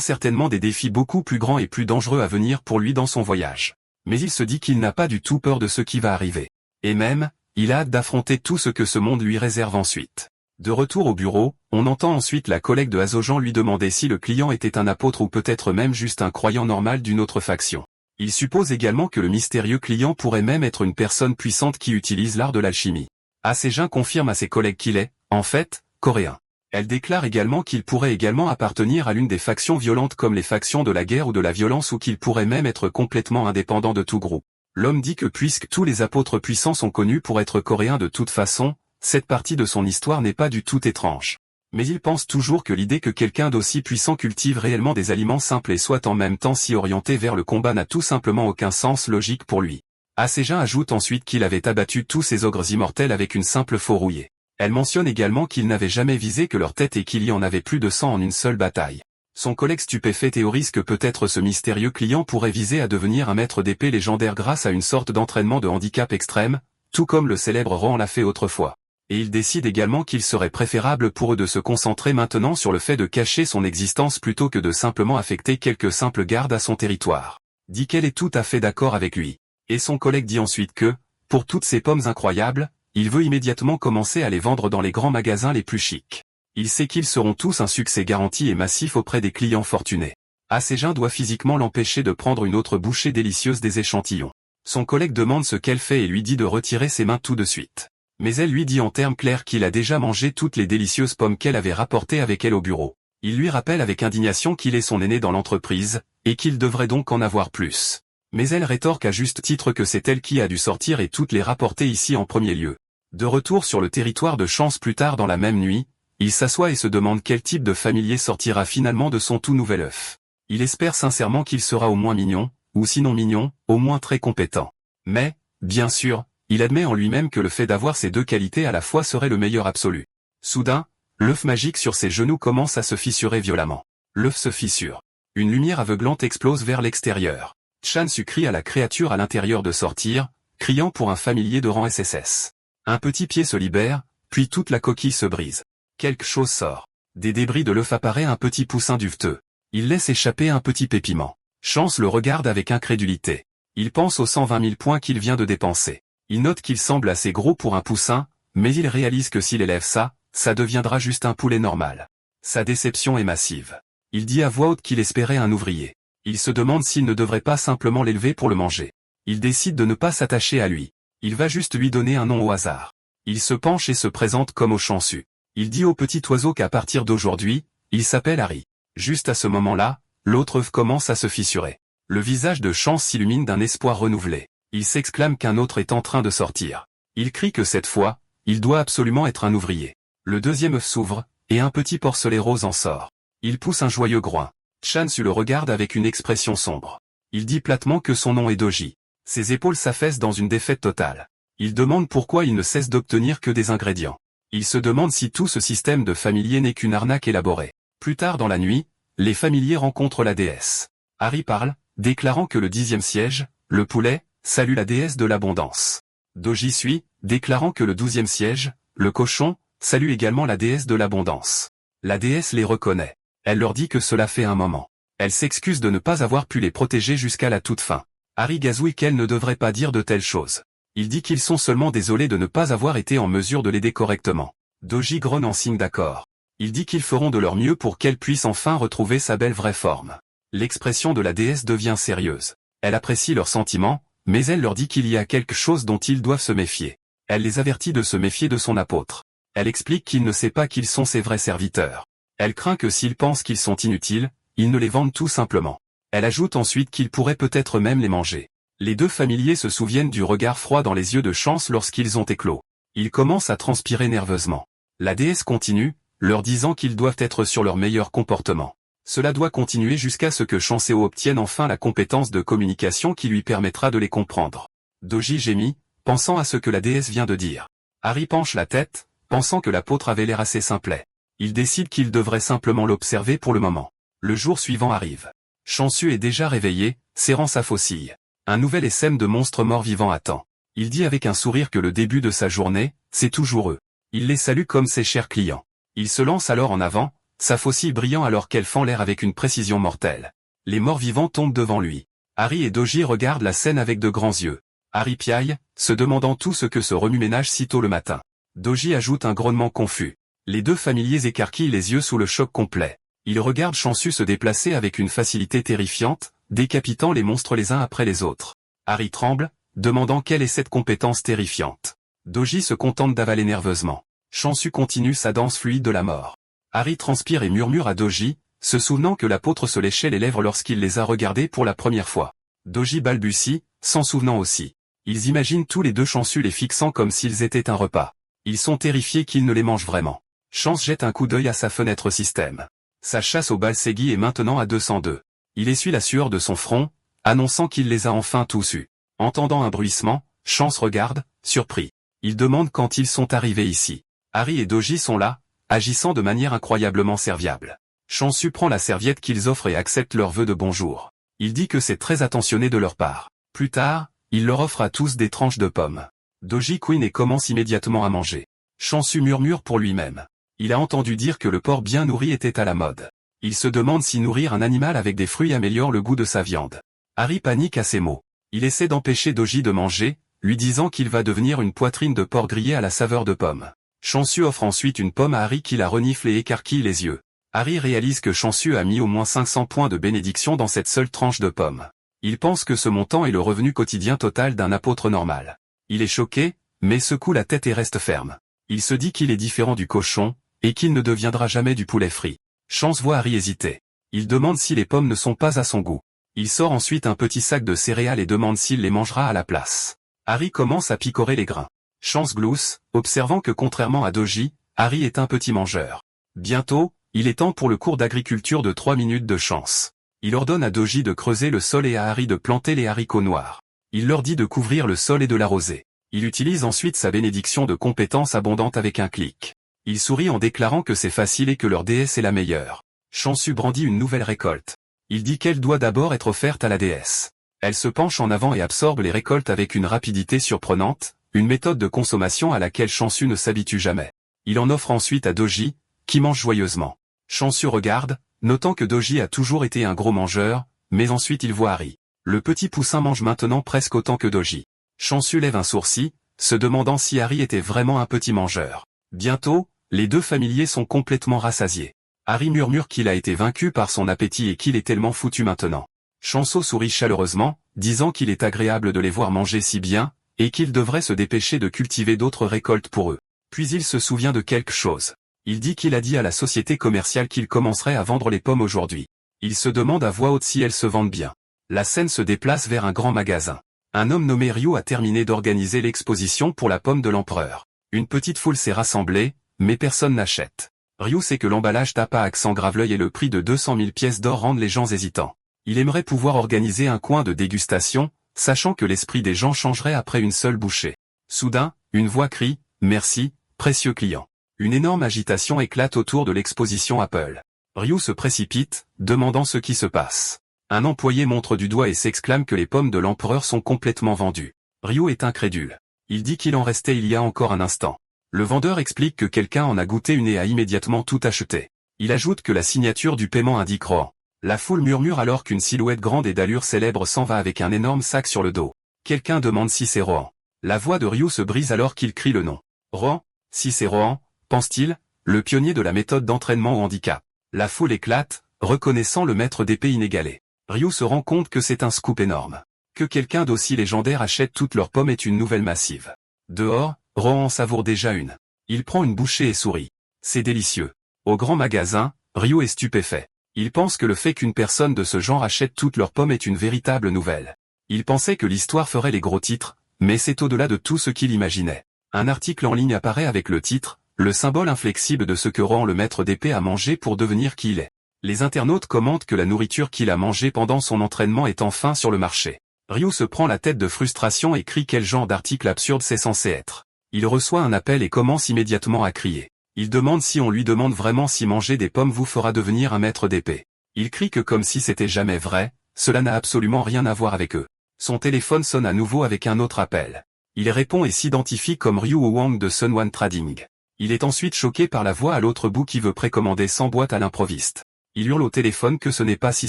certainement des défis beaucoup plus grands et plus dangereux à venir pour lui dans son voyage. Mais il se dit qu'il n'a pas du tout peur de ce qui va arriver. Et même, il a hâte d'affronter tout ce que ce monde lui réserve ensuite. De retour au bureau, on entend ensuite la collègue de Hazojan lui demander si le client était un apôtre ou peut-être même juste un croyant normal d'une autre faction. Il suppose également que le mystérieux client pourrait même être une personne puissante qui utilise l'art de l'alchimie. Hazojan confirme à ses collègues qu'il est, en fait, coréen. Elle déclare également qu'il pourrait également appartenir à l'une des factions violentes comme les factions de la guerre ou de la violence ou qu'il pourrait même être complètement indépendant de tout groupe. L'homme dit que puisque tous les apôtres puissants sont connus pour être coréens de toute façon, cette partie de son histoire n'est pas du tout étrange. Mais il pense toujours que l'idée que quelqu'un d'aussi puissant cultive réellement des aliments simples et soit en même temps si orienté vers le combat n'a tout simplement aucun sens logique pour lui. Hazojan ajoute ensuite qu'il avait abattu tous ces ogres immortels avec une simple faux rouillée. Elle mentionne également qu'il n'avait jamais visé que leur tête et qu'il y en avait plus de 100 en une seule bataille. Son collègue stupéfait théorise que peut-être ce mystérieux client pourrait viser à devenir un maître d'épée légendaire grâce à une sorte d'entraînement de handicap extrême, tout comme le célèbre Rohan l'a fait autrefois. Et il décide également qu'il serait préférable pour eux de se concentrer maintenant sur le fait de cacher son existence plutôt que de simplement affecter quelques simples gardes à son territoire. Dit qu'elle est tout à fait d'accord avec lui. Et son collègue dit ensuite que, pour toutes ces pommes incroyables, il veut immédiatement commencer à les vendre dans les grands magasins les plus chics. Il sait qu'ils seront tous un succès garanti et massif auprès des clients fortunés. Hazojan doit physiquement l'empêcher de prendre une autre bouchée délicieuse des échantillons. Son collègue demande ce qu'elle fait et lui dit de retirer ses mains tout de suite. Mais elle lui dit en termes clairs qu'il a déjà mangé toutes les délicieuses pommes qu'elle avait rapportées avec elle au bureau. Il lui rappelle avec indignation qu'il est son aîné dans l'entreprise, et qu'il devrait donc en avoir plus. Mais elle rétorque à juste titre que c'est elle qui a dû sortir et toutes les rapporter ici en premier lieu. De retour sur le territoire de Chance plus tard dans la même nuit, il s'assoit et se demande quel type de familier sortira finalement de son tout nouvel œuf. Il espère sincèrement qu'il sera au moins mignon, ou sinon mignon, au moins très compétent. Mais, bien sûr, il admet en lui-même que le fait d'avoir ces deux qualités à la fois serait le meilleur absolu. Soudain, l'œuf magique sur ses genoux commence à se fissurer violemment. L'œuf se fissure. Une lumière aveuglante explose vers l'extérieur. Chan-su crie à la créature à l'intérieur de sortir, criant pour un familier de rang SSS. Un petit pied se libère, puis toute la coquille se brise. Quelque chose sort. Des débris de l'œuf apparaît un petit poussin duveteux. Il laisse échapper un petit pépiment. Chance le regarde avec incrédulité. Il pense aux 120 000 points qu'il vient de dépenser. Il note qu'il semble assez gros pour un poussin, mais il réalise que s'il élève ça deviendra juste un poulet normal. Sa déception est massive. Il dit à voix haute qu'il espérait un ouvrier. Il se demande s'il ne devrait pas simplement l'élever pour le manger. Il décide de ne pas s'attacher à lui. Il va juste lui donner un nom au hasard. Il se penche et se présente comme au chansu. Il dit au petit oiseau qu'à partir d'aujourd'hui, il s'appelle Harry. Juste à ce moment-là, l'autre œuf commence à se fissurer. Le visage de Chance s'illumine d'un espoir renouvelé. Il s'exclame qu'un autre est en train de sortir. Il crie que cette fois, il doit absolument être un ouvrier. Le deuxième œuf s'ouvre, et un petit porcelet rose en sort. Il pousse un joyeux groin. Chan-su le regarde avec une expression sombre. Il dit platement que son nom est Doji. Ses épaules s'affaissent dans une défaite totale. Il demande pourquoi il ne cesse d'obtenir que des ingrédients. Il se demande si tout ce système de familier n'est qu'une arnaque élaborée. Plus tard dans la nuit, les familiers rencontrent la déesse. Harry parle, déclarant que le 10e siège, le poulet, salue la déesse de l'abondance. Doji suit, déclarant que le 12e siège, le cochon, salue également la déesse de l'abondance. La déesse les reconnaît. Elle leur dit que cela fait un moment. Elle s'excuse de ne pas avoir pu les protéger jusqu'à la toute fin. Harry gazouille qu'elle ne devrait pas dire de telles choses. Il dit qu'ils sont seulement désolés de ne pas avoir été en mesure de l'aider correctement. Doji grogne en signe d'accord. Il dit qu'ils feront de leur mieux pour qu'elle puisse enfin retrouver sa belle vraie forme. L'expression de la déesse devient sérieuse. Elle apprécie leurs sentiments, mais elle leur dit qu'il y a quelque chose dont ils doivent se méfier. Elle les avertit de se méfier de son apôtre. Elle explique qu'il ne sait pas qu'ils sont ses vrais serviteurs. Elle craint que s'ils pensent qu'ils sont inutiles, ils ne les vendent tout simplement. Elle ajoute ensuite qu'ils pourraient peut-être même les manger. Les deux familiers se souviennent du regard froid dans les yeux de Chance lorsqu'ils ont éclos. Ils commencent à transpirer nerveusement. La déesse continue, leur disant qu'ils doivent être sur leur meilleur comportement. Cela doit continuer jusqu'à ce que Chanceo obtienne enfin la compétence de communication qui lui permettra de les comprendre. Doji gémit, pensant à ce que la déesse vient de dire. Harry penche la tête, pensant que l'apôtre avait l'air assez simplet. Il décide qu'il devrait simplement l'observer pour le moment. Le jour suivant arrive. Chansu est déjà réveillé, serrant sa faucille. Un nouvel SM de monstre mort-vivant attend. Il dit avec un sourire que le début de sa journée, c'est toujours eux. Il les salue comme ses chers clients. Il se lance alors en avant, sa faucille brillant alors qu'elle fend l'air avec une précision mortelle. Les morts-vivants tombent devant lui. Harry et Doji regardent la scène avec de grands yeux. Harry piaille, se demandant tout ce que ce remue-ménage si tôt le matin. Doji ajoute un grognement confus. Les deux familiers écarquillent les yeux sous le choc complet. Ils regardent Chansu se déplacer avec une facilité terrifiante, décapitant les monstres les uns après les autres. Harry tremble, demandant quelle est cette compétence terrifiante. Doji se contente d'avaler nerveusement. Chansu continue sa danse fluide de la mort. Harry transpire et murmure à Doji, se souvenant que l'apôtre se léchait les lèvres lorsqu'il les a regardés pour la première fois. Doji balbutie, s'en souvenant aussi. Ils imaginent tous les deux Chansu les fixant comme s'ils étaient un repas. Ils sont terrifiés qu'ils ne les mangent vraiment. Chance jette un coup d'œil à sa fenêtre système. Sa chasse au Balségi est maintenant à 202. Il essuie la sueur de son front, annonçant qu'il les a enfin tous eus. Entendant un bruissement, Chance regarde, surpris. Il demande quand ils sont arrivés ici. Harry et Doji sont là, agissant de manière incroyablement serviable. Chansu prend la serviette qu'ils offrent et accepte leur vœu de bonjour. Il dit que c'est très attentionné de leur part. Plus tard, il leur offre à tous des tranches de pommes. Doji couine et commence immédiatement à manger. Chansu murmure pour lui-même. Il a entendu dire que le porc bien nourri était à la mode. Il se demande si nourrir un animal avec des fruits améliore le goût de sa viande. Harry panique à ces mots. Il essaie d'empêcher Doji de manger, lui disant qu'il va devenir une poitrine de porc grillée à la saveur de pommes. Chansu offre ensuite une pomme à Harry qui la renifle et écarquille les yeux. Harry réalise que Chansu a mis au moins 500 points de bénédiction dans cette seule tranche de pomme. Il pense que ce montant est le revenu quotidien total d'un apôtre normal. Il est choqué, mais secoue la tête et reste ferme. Il se dit qu'il est différent du cochon, et qu'il ne deviendra jamais du poulet frit. Chance voit Harry hésiter. Il demande si les pommes ne sont pas à son goût. Il sort ensuite un petit sac de céréales et demande s'il les mangera à la place. Harry commence à picorer les grains. Chance glousse, observant que contrairement à Doji, Harry est un petit mangeur. Bientôt, il est temps pour le cours d'agriculture de 3 minutes de Chance. Il ordonne à Doji de creuser le sol et à Harry de planter les haricots noirs. Il leur dit de couvrir le sol et de l'arroser. Il utilise ensuite sa bénédiction de compétences abondante avec un clic. Il sourit en déclarant que c'est facile et que leur déesse est la meilleure. Chansu brandit une nouvelle récolte. Il dit qu'elle doit d'abord être offerte à la déesse. Elle se penche en avant et absorbe les récoltes avec une rapidité surprenante, une méthode de consommation à laquelle Chansu ne s'habitue jamais. Il en offre ensuite à Doji, qui mange joyeusement. Chansu regarde, notant que Doji a toujours été un gros mangeur, mais ensuite il voit Harry. Le petit poussin mange maintenant presque autant que Doji. Chansu lève un sourcil, se demandant si Harry était vraiment un petit mangeur. Bientôt, les deux familiers sont complètement rassasiés. Harry murmure qu'il a été vaincu par son appétit et qu'il est tellement foutu maintenant. Chansu sourit chaleureusement, disant qu'il est agréable de les voir manger si bien, et qu'il devrait se dépêcher de cultiver d'autres récoltes pour eux. Puis il se souvient de quelque chose. Il dit qu'il a dit à la société commerciale qu'il commencerait à vendre les pommes aujourd'hui. Il se demande à voix haute si elles se vendent bien. La scène se déplace vers un grand magasin. Un homme nommé Ryu a terminé d'organiser l'exposition pour la pomme de l'empereur. Une petite foule s'est rassemblée, mais personne n'achète. Ryu sait que l'emballage tape à accent grave-l'œil et le prix de 200 000 pièces d'or rendent les gens hésitants. Il aimerait pouvoir organiser un coin de dégustation, sachant que l'esprit des gens changerait après une seule bouchée. Soudain, une voix crie « Merci, précieux client ». Une énorme agitation éclate autour de l'exposition Apple. Ryu se précipite, demandant ce qui se passe. Un employé montre du doigt et s'exclame que les pommes de l'empereur sont complètement vendues. Ryu est incrédule. Il dit qu'il en restait il y a encore un instant. Le vendeur explique que quelqu'un en a goûté une et a immédiatement tout acheté. Il ajoute que la signature du paiement indique Rohan. La foule murmure alors qu'une silhouette grande et d'allure célèbre s'en va avec un énorme sac sur le dos. Quelqu'un demande si c'est Rohan. La voix de Ryu se brise alors qu'il crie le nom. Rohan, si c'est Rohan, pense-t-il, le pionnier de la méthode d'entraînement au handicap. La foule éclate, reconnaissant le maître d'épée inégalé. Ryu se rend compte que c'est un scoop énorme. Que quelqu'un d'aussi légendaire achète toutes leurs pommes est une nouvelle massive. Dehors, Rohan savoure déjà une. Il prend une bouchée et sourit. C'est délicieux. Au grand magasin, Ryu est stupéfait. Il pense que le fait qu'une personne de ce genre achète toutes leurs pommes est une véritable nouvelle. Il pensait que l'histoire ferait les gros titres, mais c'est au-delà de tout ce qu'il imaginait. Un article en ligne apparaît avec le titre « Le symbole inflexible de ce que Rohan le maître d'épée a mangé pour devenir qui il est ». Les internautes commentent que la nourriture qu'il a mangée pendant son entraînement est enfin sur le marché. Ryu se prend la tête de frustration et crie quel genre d'article absurde c'est censé être. Il reçoit un appel et commence immédiatement à crier. Il demande si on lui demande vraiment si manger des pommes vous fera devenir un maître d'épée. Il crie que comme si c'était jamais vrai, cela n'a absolument rien à voir avec eux. Son téléphone sonne à nouveau avec un autre appel. Il répond et s'identifie comme Ryu Wang de Sun One Trading. Il est ensuite choqué par la voix à l'autre bout qui veut précommander 100 boîtes à l'improviste. Il hurle au téléphone que ce n'est pas si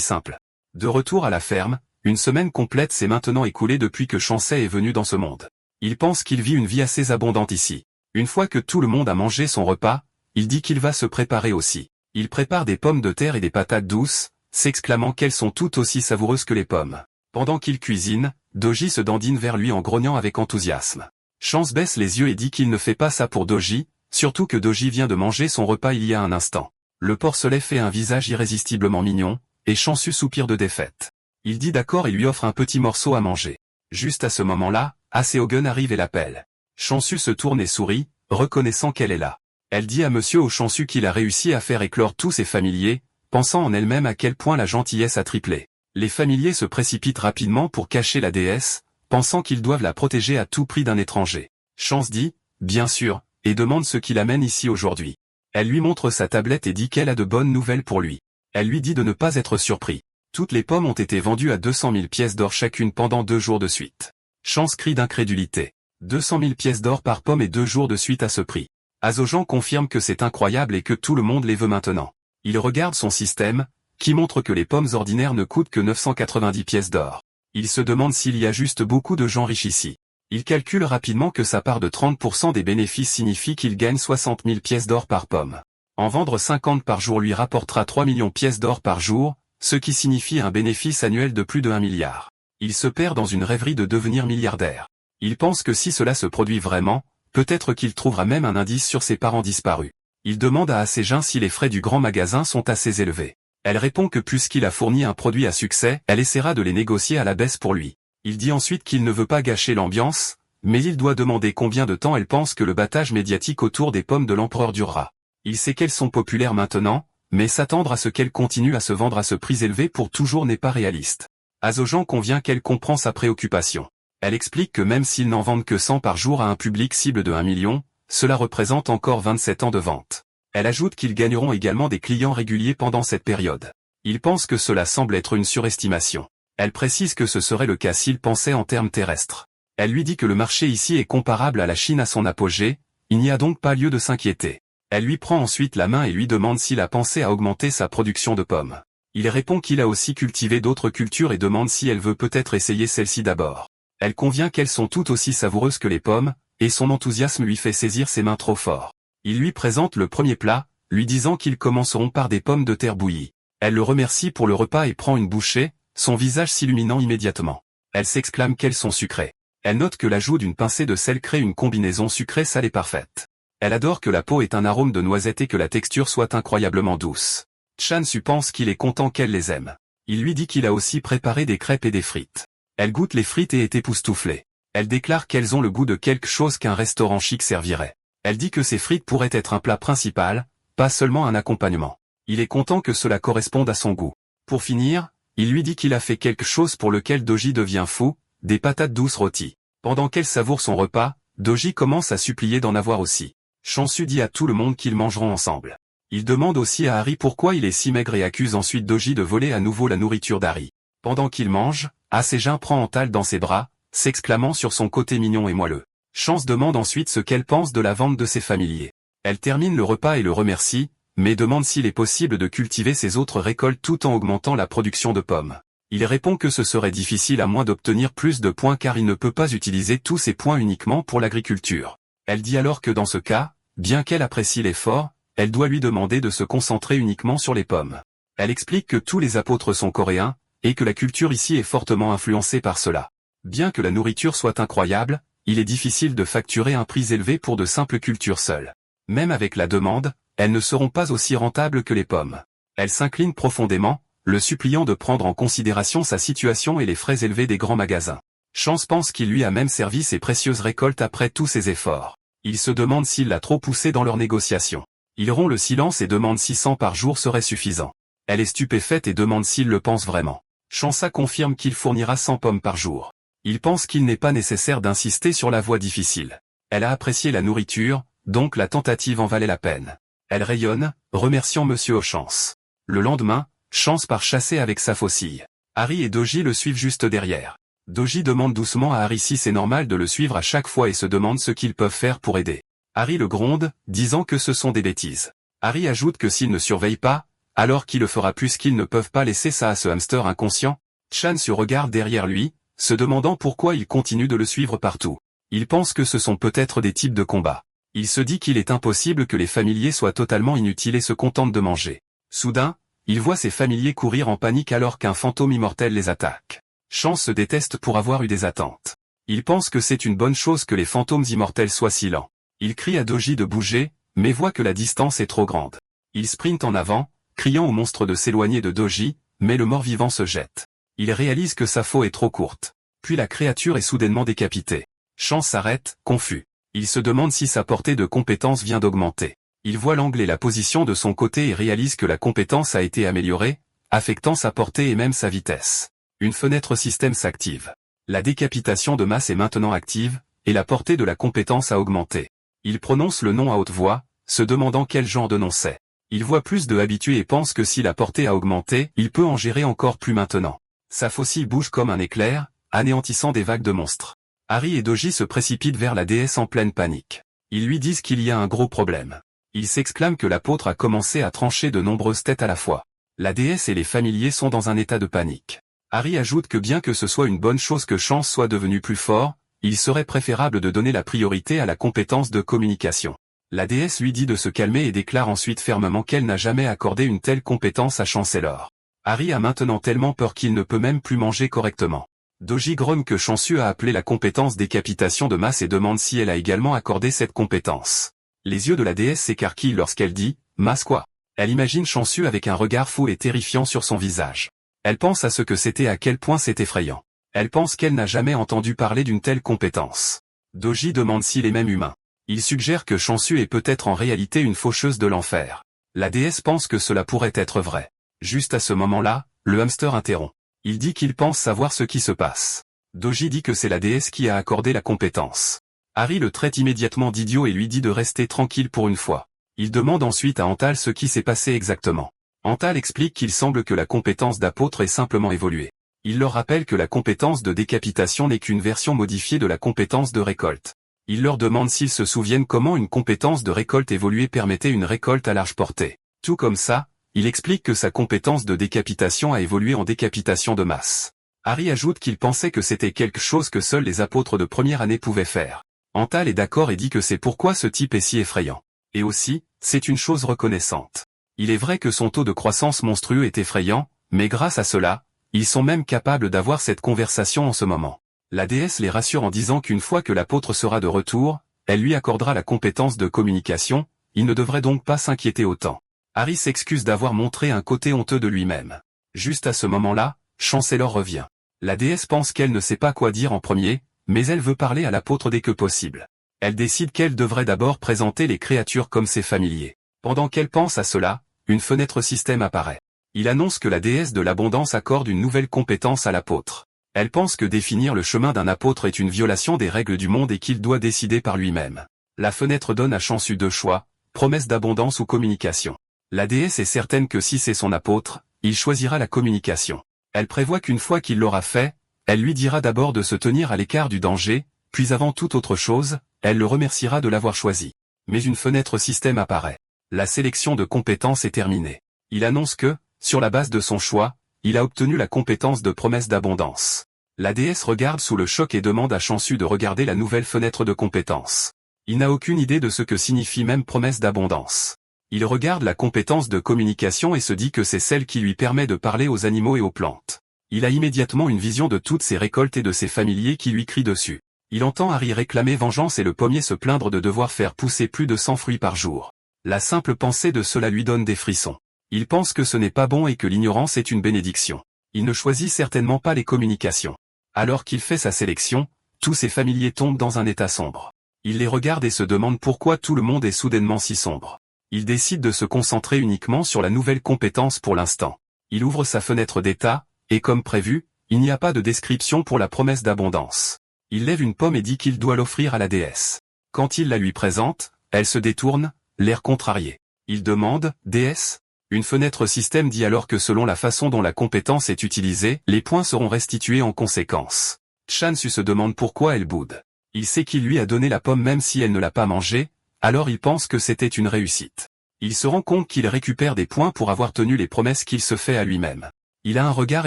simple. De retour à la ferme, une semaine complète s'est maintenant écoulée depuis que Chancey est venu dans ce monde. Il pense qu'il vit une vie assez abondante ici. Une fois que tout le monde a mangé son repas, il dit qu'il va se préparer aussi. Il prépare des pommes de terre et des patates douces, s'exclamant qu'elles sont toutes aussi savoureuses que les pommes. Pendant qu'il cuisine, Doji se dandine vers lui en grognant avec enthousiasme. Chance baisse les yeux et dit qu'il ne fait pas ça pour Doji, surtout que Doji vient de manger son repas il y a un instant. Le porcelet fait un visage irrésistiblement mignon, et Chansu soupire de défaite. Il dit d'accord et lui offre un petit morceau à manger. Juste à ce moment-là, Aseogun arrive et l'appelle. Chansu se tourne et sourit, reconnaissant qu'elle est là. Elle dit à Monsieur Ochansu qu'il a réussi à faire éclore tous ses familiers, pensant en elle-même à quel point la gentillesse a triplé. Les familiers se précipitent rapidement pour cacher la déesse, pensant qu'ils doivent la protéger à tout prix d'un étranger. Chance dit, bien sûr, et demande ce qui l'amène ici aujourd'hui. Elle lui montre sa tablette et dit qu'elle a de bonnes nouvelles pour lui. Elle lui dit de ne pas être surpris. Toutes les pommes ont été vendues à 200 000 pièces d'or chacune pendant 2 jours de suite. Chance crie d'incrédulité. 200 000 pièces d'or par pomme et 2 jours de suite à ce prix. Azojan confirme que c'est incroyable et que tout le monde les veut maintenant. Il regarde son système, qui montre que les pommes ordinaires ne coûtent que 990 pièces d'or. Il se demande s'il y a juste beaucoup de gens riches ici. Il calcule rapidement que sa part de 30% des bénéfices signifie qu'il gagne 60 000 pièces d'or par pomme. En vendre 50 par jour lui rapportera 3 millions de pièces d'or par jour, ce qui signifie un bénéfice annuel de plus de 1 milliard. Il se perd dans une rêverie de devenir milliardaire. Il pense que si cela se produit vraiment, peut-être qu'il trouvera même un indice sur ses parents disparus. Il demande à Asejin si les frais du grand magasin sont assez élevés. Elle répond que puisqu'il a fourni un produit à succès, elle essaiera de les négocier à la baisse pour lui. Il dit ensuite qu'il ne veut pas gâcher l'ambiance, mais il doit demander combien de temps elle pense que le battage médiatique autour des pommes de l'empereur durera. Il sait qu'elles sont populaires maintenant, mais s'attendre à ce qu'elles continuent à se vendre à ce prix élevé pour toujours n'est pas réaliste. Azojan convient qu'elle comprend sa préoccupation. Elle explique que même s'ils n'en vendent que 100 par jour à un public cible de 1 million, cela représente encore 27 ans de vente. Elle ajoute qu'ils gagneront également des clients réguliers pendant cette période. Il pense que cela semble être une surestimation. Elle précise que ce serait le cas s'il pensait en termes terrestres. Elle lui dit que le marché ici est comparable à la Chine à son apogée, il n'y a donc pas lieu de s'inquiéter. Elle lui prend ensuite la main et lui demande s'il a pensé à augmenter sa production de pommes. Il répond qu'il a aussi cultivé d'autres cultures et demande si elle veut peut-être essayer celle-ci d'abord. Elle convient qu'elles sont toutes aussi savoureuses que les pommes, et son enthousiasme lui fait saisir ses mains trop fort. Il lui présente le premier plat, lui disant qu'ils commenceront par des pommes de terre bouillies. Elle le remercie pour le repas et prend une bouchée, son visage s'illuminant immédiatement. Elle s'exclame qu'elles sont sucrées. Elle note que l'ajout d'une pincée de sel crée une combinaison sucrée-salée parfaite. Elle adore que la peau ait un arôme de noisette et que la texture soit incroyablement douce. Chan-su pense qu'il est content qu'elle les aime. Il lui dit qu'il a aussi préparé des crêpes et des frites. Elle goûte les frites et est époustouflée. Elle déclare qu'elles ont le goût de quelque chose qu'un restaurant chic servirait. Elle dit que ces frites pourraient être un plat principal, pas seulement un accompagnement. Il est content que cela corresponde à son goût. Pour finir, il lui dit qu'il a fait quelque chose pour lequel Doji devient fou, des patates douces rôties. Pendant qu'elle savoure son repas, Doji commence à supplier d'en avoir aussi. Chansu dit à tout le monde qu'ils mangeront ensemble. Il demande aussi à Harry pourquoi il est si maigre et accuse ensuite Doji de voler à nouveau la nourriture d'Harry. Pendant qu'il mange, Asejin prend Antal dans ses bras, s'exclamant sur son côté mignon et moelleux. Chance demande ensuite ce qu'elle pense de la vente de ses familiers. Elle termine le repas et le remercie, mais demande s'il est possible de cultiver ses autres récoltes tout en augmentant la production de pommes. Il répond que ce serait difficile à moins d'obtenir plus de points car il ne peut pas utiliser tous ses points uniquement pour l'agriculture. Elle dit alors que dans ce cas, bien qu'elle apprécie l'effort, elle doit lui demander de se concentrer uniquement sur les pommes. Elle explique que tous les apôtres sont coréens, et que la culture ici est fortement influencée par cela. Bien que la nourriture soit incroyable, il est difficile de facturer un prix élevé pour de simples cultures seules. Même avec la demande, elles ne seront pas aussi rentables que les pommes. Elle s'incline profondément, le suppliant de prendre en considération sa situation et les frais élevés des grands magasins. Chance pense qu'il lui a même servi ses précieuses récoltes après tous ses efforts. Il se demande s'il l'a trop poussé dans leurs négociations. Il rompt le silence et demande si 100 par jour serait suffisant. Elle est stupéfaite et demande s'il le pense vraiment. Chansa confirme qu'il fournira 100 pommes par jour. Il pense qu'il n'est pas nécessaire d'insister sur la voie difficile. Elle a apprécié la nourriture, donc la tentative en valait la peine. Elle rayonne, remerciant Monsieur Ochance. Le lendemain, Chance part chasser avec sa faucille. Harry et Doji le suivent juste derrière. Doji demande doucement à Harry si c'est normal de le suivre à chaque fois et se demande ce qu'ils peuvent faire pour aider. Harry le gronde, disant que ce sont des bêtises. Harry ajoute que s'il ne surveille pas, alors qui le fera puisqu'ils ne peuvent pas laisser ça à ce hamster inconscient. Chan se regarde derrière lui, se demandant pourquoi il continue de le suivre partout. Il pense que ce sont peut-être des types de combat. Il se dit qu'il est impossible que les familiers soient totalement inutiles et se contentent de manger. Soudain, il voit ses familiers courir en panique alors qu'un fantôme immortel les attaque. Chance se déteste pour avoir eu des attentes. Il pense que c'est une bonne chose que les fantômes immortels soient si lents. Il crie à Doji de bouger, mais voit que la distance est trop grande. Il sprinte en avant, criant au monstre de s'éloigner de Doji, mais le mort-vivant se jette. Il réalise que sa faute est trop courte. Puis la créature est soudainement décapitée. Chance s'arrête, confus. Il se demande si sa portée de compétence vient d'augmenter. Il voit l'angle et la position de son côté et réalise que la compétence a été améliorée, affectant sa portée et même sa vitesse. Une fenêtre système s'active. La décapitation de masse est maintenant active, et la portée de la compétence a augmenté. Il prononce le nom à haute voix, se demandant quel genre de nom c'est. Il voit plus de habitués et pense que si la portée a augmenté, il peut en gérer encore plus maintenant. Sa faucille bouge comme un éclair, anéantissant des vagues de monstres. Harry et Doji se précipitent vers la déesse en pleine panique. Ils lui disent qu'il y a un gros problème. Ils s'exclament que l'apôtre a commencé à trancher de nombreuses têtes à la fois. La déesse et les familiers sont dans un état de panique. Harry ajoute que bien que ce soit une bonne chose que Chance soit devenu plus fort, il serait préférable de donner la priorité à la compétence de communication. La déesse lui dit de se calmer et déclare ensuite fermement qu'elle n'a jamais accordé une telle compétence à Chancellor. Harry a maintenant tellement peur qu'il ne peut même plus manger correctement. Doji gromme que Chanceux a appelé la compétence décapitation de masse et demande si elle a également accordé cette compétence. Les yeux de la déesse s'écarquillent lorsqu'elle dit « Masse quoi ?» Elle imagine Chanceux avec un regard fou et terrifiant sur son visage. Elle pense à ce que c'était à quel point c'est effrayant. Elle pense qu'elle n'a jamais entendu parler d'une telle compétence. Doji demande s'il est même humain. Il suggère que Chanceux est peut-être en réalité une faucheuse de l'enfer. La déesse pense que cela pourrait être vrai. Juste à ce moment-là, le hamster interrompt. Il dit qu'il pense savoir ce qui se passe. Doji dit que c'est la déesse qui a accordé la compétence. Harry le traite immédiatement d'idiot et lui dit de rester tranquille pour une fois. Il demande ensuite à Antal ce qui s'est passé exactement. Antal explique qu'il semble que la compétence d'apôtre ait simplement évolué. Il leur rappelle que la compétence de décapitation n'est qu'une version modifiée de la compétence de récolte. Il leur demande s'ils se souviennent comment une compétence de récolte évoluée permettait une récolte à large portée. Tout comme ça, il explique que sa compétence de décapitation a évolué en décapitation de masse. Harry ajoute qu'il pensait que c'était quelque chose que seuls les apôtres de première année pouvaient faire. Antal est d'accord et dit que c'est pourquoi ce type est si effrayant. Et aussi, c'est une chose reconnaissante. Il est vrai que son taux de croissance monstrueux est effrayant, mais grâce à cela, ils sont même capables d'avoir cette conversation en ce moment. La déesse les rassure en disant qu'une fois que l'apôtre sera de retour, elle lui accordera la compétence de communication, il ne devrait donc pas s'inquiéter autant. Harry s'excuse d'avoir montré un côté honteux de lui-même. Juste à ce moment-là, Chancellor revient. La déesse pense qu'elle ne sait pas quoi dire en premier, mais elle veut parler à l'apôtre dès que possible. Elle décide qu'elle devrait d'abord présenter les créatures comme ses familiers. Pendant qu'elle pense à cela, une fenêtre système apparaît. Il annonce que la déesse de l'abondance accorde une nouvelle compétence à l'apôtre. Elle pense que définir le chemin d'un apôtre est une violation des règles du monde et qu'il doit décider par lui-même. La fenêtre donne à Chansu deux choix, promesse d'abondance ou communication. La déesse est certaine que si c'est son apôtre, il choisira la communication. Elle prévoit qu'une fois qu'il l'aura fait, elle lui dira d'abord de se tenir à l'écart du danger, puis avant toute autre chose, elle le remerciera de l'avoir choisi. Mais une fenêtre système apparaît. La sélection de compétences est terminée. Il annonce que, sur la base de son choix, il a obtenu la compétence de promesse d'abondance. La déesse regarde sous le choc et demande à Chansu de regarder la nouvelle fenêtre de compétences. Il n'a aucune idée de ce que signifie même promesse d'abondance. Il regarde la compétence de communication et se dit que c'est celle qui lui permet de parler aux animaux et aux plantes. Il a immédiatement une vision de toutes ses récoltes et de ses familiers qui lui crient dessus. Il entend Harry réclamer vengeance et le pommier se plaindre de devoir faire pousser plus de 100 fruits par jour. La simple pensée de cela lui donne des frissons. Il pense que ce n'est pas bon et que l'ignorance est une bénédiction. Il ne choisit certainement pas les communications. Alors qu'il fait sa sélection, tous ses familiers tombent dans un état sombre. Il les regarde et se demande pourquoi tout le monde est soudainement si sombre. Il décide de se concentrer uniquement sur la nouvelle compétence pour l'instant. Il ouvre sa fenêtre d'état, et comme prévu, il n'y a pas de description pour la promesse d'abondance. Il lève une pomme et dit qu'il doit l'offrir à la déesse. Quand il la lui présente, elle se détourne, l'air contrarié. Il demande, « Déesse, Une fenêtre système dit alors que selon la façon dont la compétence est utilisée, les points seront restitués en conséquence. Chan-su se demande pourquoi elle boude. Il sait qu'il lui a donné la pomme même si elle ne l'a pas mangée, alors il pense que c'était une réussite. Il se rend compte qu'il récupère des points pour avoir tenu les promesses qu'il se fait à lui-même. Il a un regard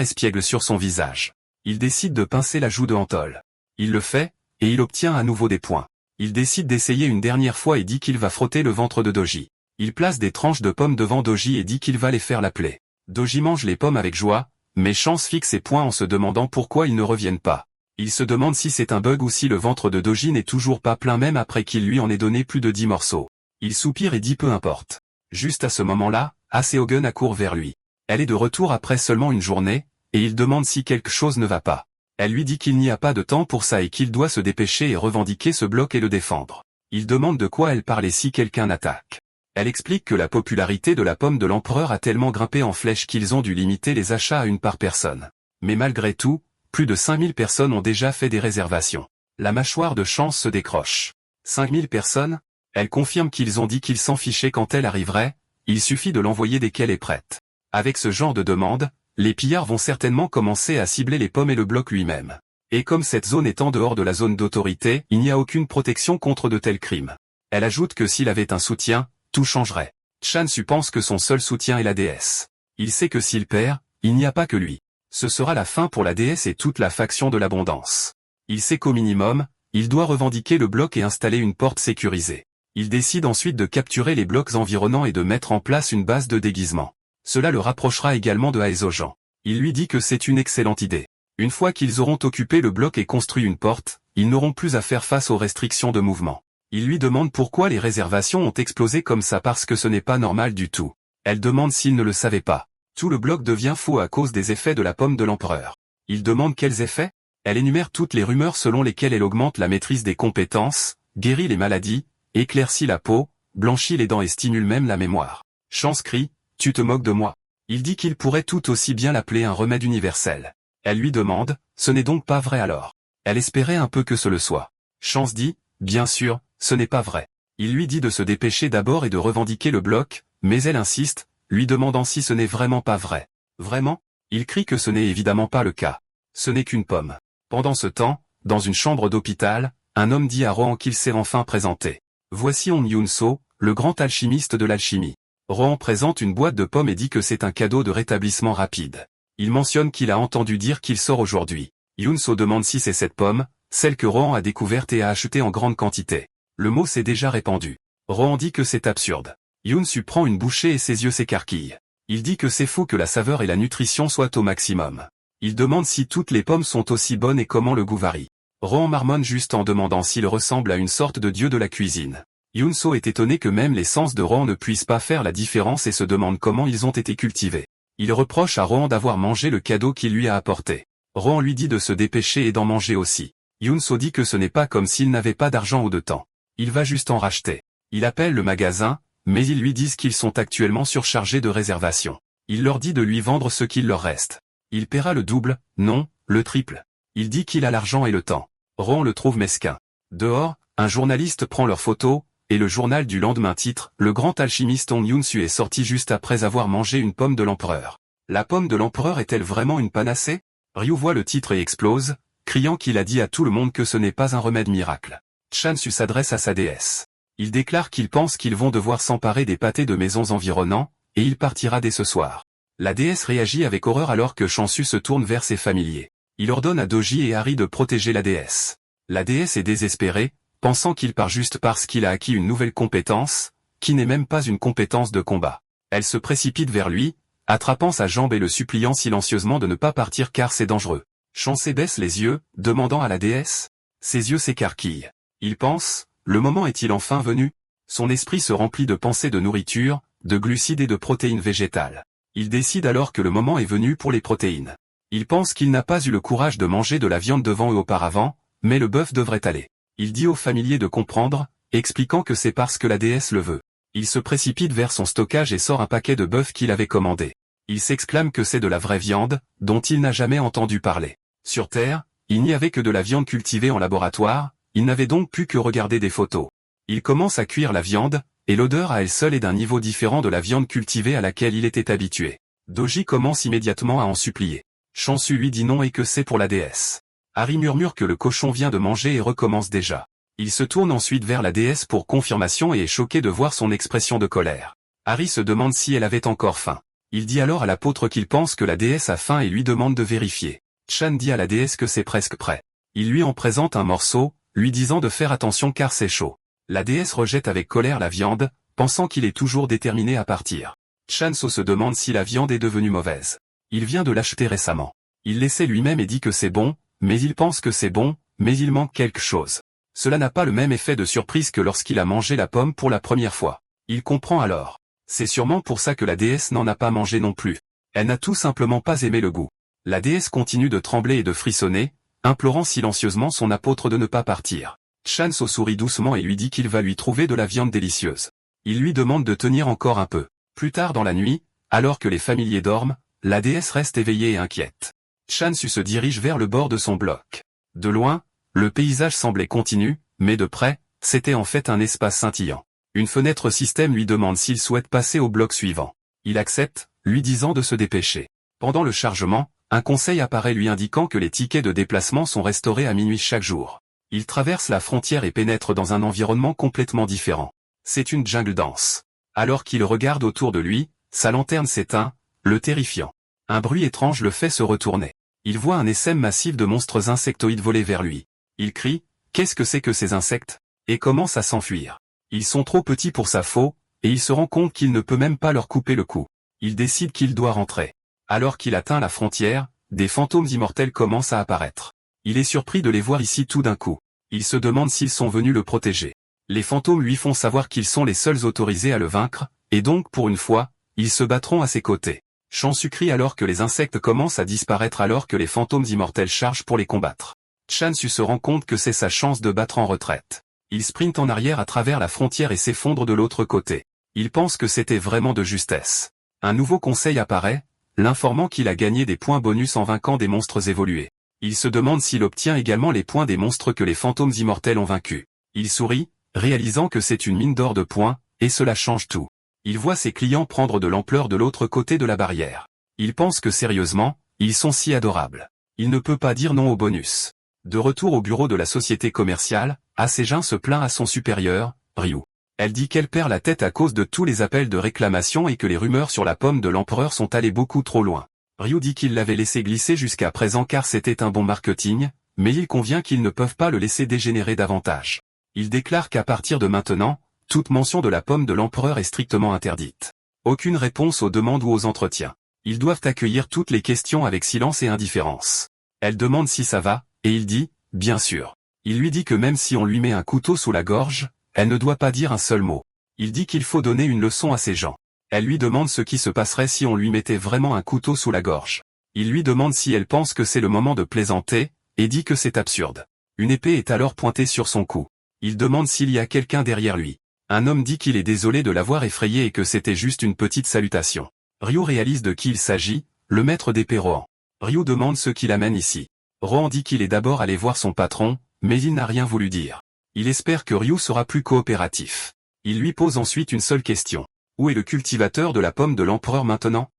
espiègle sur son visage. Il décide de pincer la joue de Hantol. Il le fait, et il obtient à nouveau des points. Il décide d'essayer une dernière fois et dit qu'il va frotter le ventre de Doji. Il place des tranches de pommes devant Doji et dit qu'il va les faire l'appeler. Doji mange les pommes avec joie, mais Chance fixe ses points en se demandant pourquoi ils ne reviennent pas. Il se demande si c'est un bug ou si le ventre de Doji n'est toujours pas plein même après qu'il lui en ait donné plus de 10 morceaux. Il soupire et dit peu importe. Juste à ce moment-là, Aseogun accourt vers lui. Elle est de retour après seulement une journée, et il demande si quelque chose ne va pas. Elle lui dit qu'il n'y a pas de temps pour ça et qu'il doit se dépêcher et revendiquer ce bloc et le défendre. Il demande de quoi elle parle et si quelqu'un attaque. Elle explique que la popularité de la pomme de l'empereur a tellement grimpé en flèche qu'ils ont dû limiter les achats à une par personne. Mais malgré tout, plus de 5000 personnes ont déjà fait des réservations. La mâchoire de Chance se décroche. 5000 personnes? Elle confirme qu'ils ont dit qu'ils s'en fichaient quand elle arriverait, il suffit de l'envoyer dès qu'elle est prête. Avec ce genre de demande, les pillards vont certainement commencer à cibler les pommes et le bloc lui-même. Et comme cette zone est en dehors de la zone d'autorité, il n'y a aucune protection contre de tels crimes. Elle ajoute que s'il avait un soutien, tout changerait. Chan-su pense que son seul soutien est la déesse. Il sait que s'il perd, il n'y a pas que lui. Ce sera la fin pour la déesse et toute la faction de l'abondance. Il sait qu'au minimum, il doit revendiquer le bloc et installer une porte sécurisée. Il décide ensuite de capturer les blocs environnants et de mettre en place une base de déguisement. Cela le rapprochera également de Aesojan. Il lui dit que c'est une excellente idée. Une fois qu'ils auront occupé le bloc et construit une porte, ils n'auront plus à faire face aux restrictions de mouvement. Il lui demande pourquoi les réservations ont explosé comme ça parce que ce n'est pas normal du tout. Elle demande s'il ne le savait pas. Tout le bloc devient faux à cause des effets de la pomme de l'empereur. Il demande quels effets? Elle énumère toutes les rumeurs selon lesquelles elle augmente la maîtrise des compétences, guérit les maladies, éclaircit la peau, blanchit les dents et stimule même la mémoire. Chance crie, tu te moques de moi. Il dit qu'il pourrait tout aussi bien l'appeler un remède universel. Elle lui demande, ce n'est donc pas vrai alors? Elle espérait un peu que ce le soit. Chance dit, bien sûr, ce n'est pas vrai. Il lui dit de se dépêcher d'abord et de revendiquer le bloc, mais elle insiste, lui demandant si ce n'est vraiment pas vrai. Vraiment? Il crie que ce n'est évidemment pas le cas. Ce n'est qu'une pomme. Pendant ce temps, dans une chambre d'hôpital, un homme dit à Rohan qu'il s'est enfin présenté. Voici On Yun-so, le grand alchimiste de l'alchimie. Rohan présente une boîte de pommes et dit que c'est un cadeau de rétablissement rapide. Il mentionne qu'il a entendu dire qu'il sort aujourd'hui. Yun-so demande si c'est cette pomme, celle que Rohan a découverte et a achetée en grande quantité. Le mot s'est déjà répandu. Rohan dit que c'est absurde. Yun-su prend une bouchée et ses yeux s'écarquillent. Il dit que c'est faux que la saveur et la nutrition soient au maximum. Il demande si toutes les pommes sont aussi bonnes et comment le goût varie. Rohan marmonne juste en demandant s'il ressemble à une sorte de dieu de la cuisine. Yun-so est étonné que même les sens de Rohan ne puissent pas faire la différence et se demande comment ils ont été cultivés. Il reproche à Rohan d'avoir mangé le cadeau qu'il lui a apporté. Rohan lui dit de se dépêcher et d'en manger aussi. Yun-so dit que ce n'est pas comme s'il n'avait pas d'argent ou de temps. Il va juste en racheter. Il appelle le magasin, mais ils lui disent qu'ils sont actuellement surchargés de réservations. Il leur dit de lui vendre ce qu'il leur reste. Il paiera le double, non, le triple. Il dit qu'il a l'argent et le temps. Rohan le trouve mesquin. Dehors, un journaliste prend leurs photos, et le journal du lendemain titre « Le grand alchimiste On Yun-su est sorti juste après avoir mangé une pomme de l'empereur ». La pomme de l'empereur est-elle vraiment une panacée? Ryu voit le titre et explose, criant qu'il a dit à tout le monde que ce n'est pas un remède miracle. Chan-su s'adresse à sa déesse. Il déclare qu'il pense qu'ils vont devoir s'emparer des pâtés de maisons environnants, et il partira dès ce soir. La déesse réagit avec horreur alors que Chan-su se tourne vers ses familiers. Il ordonne à Doji et Harry de protéger la déesse. La déesse est désespérée, pensant qu'il part juste parce qu'il a acquis une nouvelle compétence, qui n'est même pas une compétence de combat. Elle se précipite vers lui, attrapant sa jambe et le suppliant silencieusement de ne pas partir car c'est dangereux. Chancey baisse les yeux, demandant à la déesse. Ses yeux s'écarquillent. Il pense, le moment est-il enfin venu? Son esprit se remplit de pensées de nourriture, de glucides et de protéines végétales. Il décide alors que le moment est venu pour les protéines. Il pense qu'il n'a pas eu le courage de manger de la viande devant eux auparavant, mais le bœuf devrait aller. Il dit aux familiers de comprendre, expliquant que c'est parce que la déesse le veut. Il se précipite vers son stockage et sort un paquet de bœuf qu'il avait commandé. Il s'exclame que c'est de la vraie viande, dont il n'a jamais entendu parler. Sur Terre, il n'y avait que de la viande cultivée en laboratoire, il n'avait donc plus que regarder des photos. Il commence à cuire la viande, et l'odeur à elle seule est d'un niveau différent de la viande cultivée à laquelle il était habitué. Doji commence immédiatement à en supplier. Shansu lui dit non et que c'est pour la déesse. Harry murmure que le cochon vient de manger et recommence déjà. Il se tourne ensuite vers la déesse pour confirmation et est choqué de voir son expression de colère. Harry se demande si elle avait encore faim. Il dit alors à l'apôtre qu'il pense que la déesse a faim et lui demande de vérifier. Chan dit à la déesse que c'est presque prêt. Il lui en présente un morceau, lui disant de faire attention car c'est chaud. La déesse rejette avec colère la viande, pensant qu'il est toujours déterminé à partir. Chanso se demande si la viande est devenue mauvaise. Il vient de l'acheter récemment. Il l'essaie lui-même et dit que c'est bon, mais il pense que c'est bon, mais il manque quelque chose. Cela n'a pas le même effet de surprise que lorsqu'il a mangé la pomme pour la première fois. Il comprend alors. C'est sûrement pour ça que la déesse n'en a pas mangé non plus. Elle n'a tout simplement pas aimé le goût. La déesse continue de trembler et de frissonner, implorant silencieusement son apôtre de ne pas partir. Chanso sourit doucement et lui dit qu'il va lui trouver de la viande délicieuse. Il lui demande de tenir encore un peu. Plus tard dans la nuit, alors que les familiers dorment, la déesse reste éveillée et inquiète. Chansu se dirige vers le bord de son bloc. De loin, le paysage semblait continu, mais de près, c'était en fait un espace scintillant. Une fenêtre système lui demande s'il souhaite passer au bloc suivant. Il accepte, lui disant de se dépêcher. Pendant le chargement, un conseil apparaît lui indiquant que les tickets de déplacement sont restaurés à minuit chaque jour. Il traverse la frontière et pénètre dans un environnement complètement différent. C'est une jungle dense. Alors qu'il regarde autour de lui, sa lanterne s'éteint, le terrifiant. Un bruit étrange le fait se retourner. Il voit un essaim massif de monstres insectoïdes voler vers lui. Il crie « Qu'est-ce que c'est que ces insectes ?» et commence à s'enfuir. Ils sont trop petits pour sa faux, et il se rend compte qu'il ne peut même pas leur couper le cou. Il décide qu'il doit rentrer. Alors qu'il atteint la frontière, des fantômes immortels commencent à apparaître. Il est surpris de les voir ici tout d'un coup. Il se demande s'ils sont venus le protéger. Les fantômes lui font savoir qu'ils sont les seuls autorisés à le vaincre, et donc pour une fois, ils se battront à ses côtés. Chansu crie alors que les insectes commencent à disparaître alors que les fantômes immortels chargent pour les combattre. Chansu se rend compte que c'est sa chance de battre en retraite. Il sprinte en arrière à travers la frontière et s'effondre de l'autre côté. Il pense que c'était vraiment de justesse. Un nouveau conseil apparaît, l'informant qu'il a gagné des points bonus en vainquant des monstres évolués. Il se demande s'il obtient également les points des monstres que les fantômes immortels ont vaincus. Il sourit, réalisant que c'est une mine d'or de points, et cela change tout. Il voit ses clients prendre de l'ampleur de l'autre côté de la barrière. Il pense que sérieusement, ils sont si adorables. Il ne peut pas dire non au bonus. De retour au bureau de la société commerciale, Asejin se plaint à son supérieur, Ryu. Elle dit qu'elle perd la tête à cause de tous les appels de réclamation et que les rumeurs sur la pomme de l'empereur sont allées beaucoup trop loin. Ryu dit qu'il l'avait laissé glisser jusqu'à présent car c'était un bon marketing, mais il convient qu'ils ne peuvent pas le laisser dégénérer davantage. Il déclare qu'à partir de maintenant, toute mention de la pomme de l'empereur est strictement interdite. Aucune réponse aux demandes ou aux entretiens. Ils doivent accueillir toutes les questions avec silence et indifférence. Elle demande si ça va, et il dit, bien sûr. Il lui dit que même si on lui met un couteau sous la gorge, elle ne doit pas dire un seul mot. Il dit qu'il faut donner une leçon à ces gens. Elle lui demande ce qui se passerait si on lui mettait vraiment un couteau sous la gorge. Il lui demande si elle pense que c'est le moment de plaisanter, et dit que c'est absurde. Une épée est alors pointée sur son cou. Il demande s'il y a quelqu'un derrière lui. Un homme dit qu'il est désolé de l'avoir effrayé et que c'était juste une petite salutation. Ryu réalise de qui il s'agit, le maître d'épée Rohan. Ryu demande ce qui l'amène ici. Rohan dit qu'il est d'abord allé voir son patron, mais il n'a rien voulu dire. Il espère que Ryu sera plus coopératif. Il lui pose ensuite une seule question. Où est le cultivateur de la pomme de l'empereur maintenant?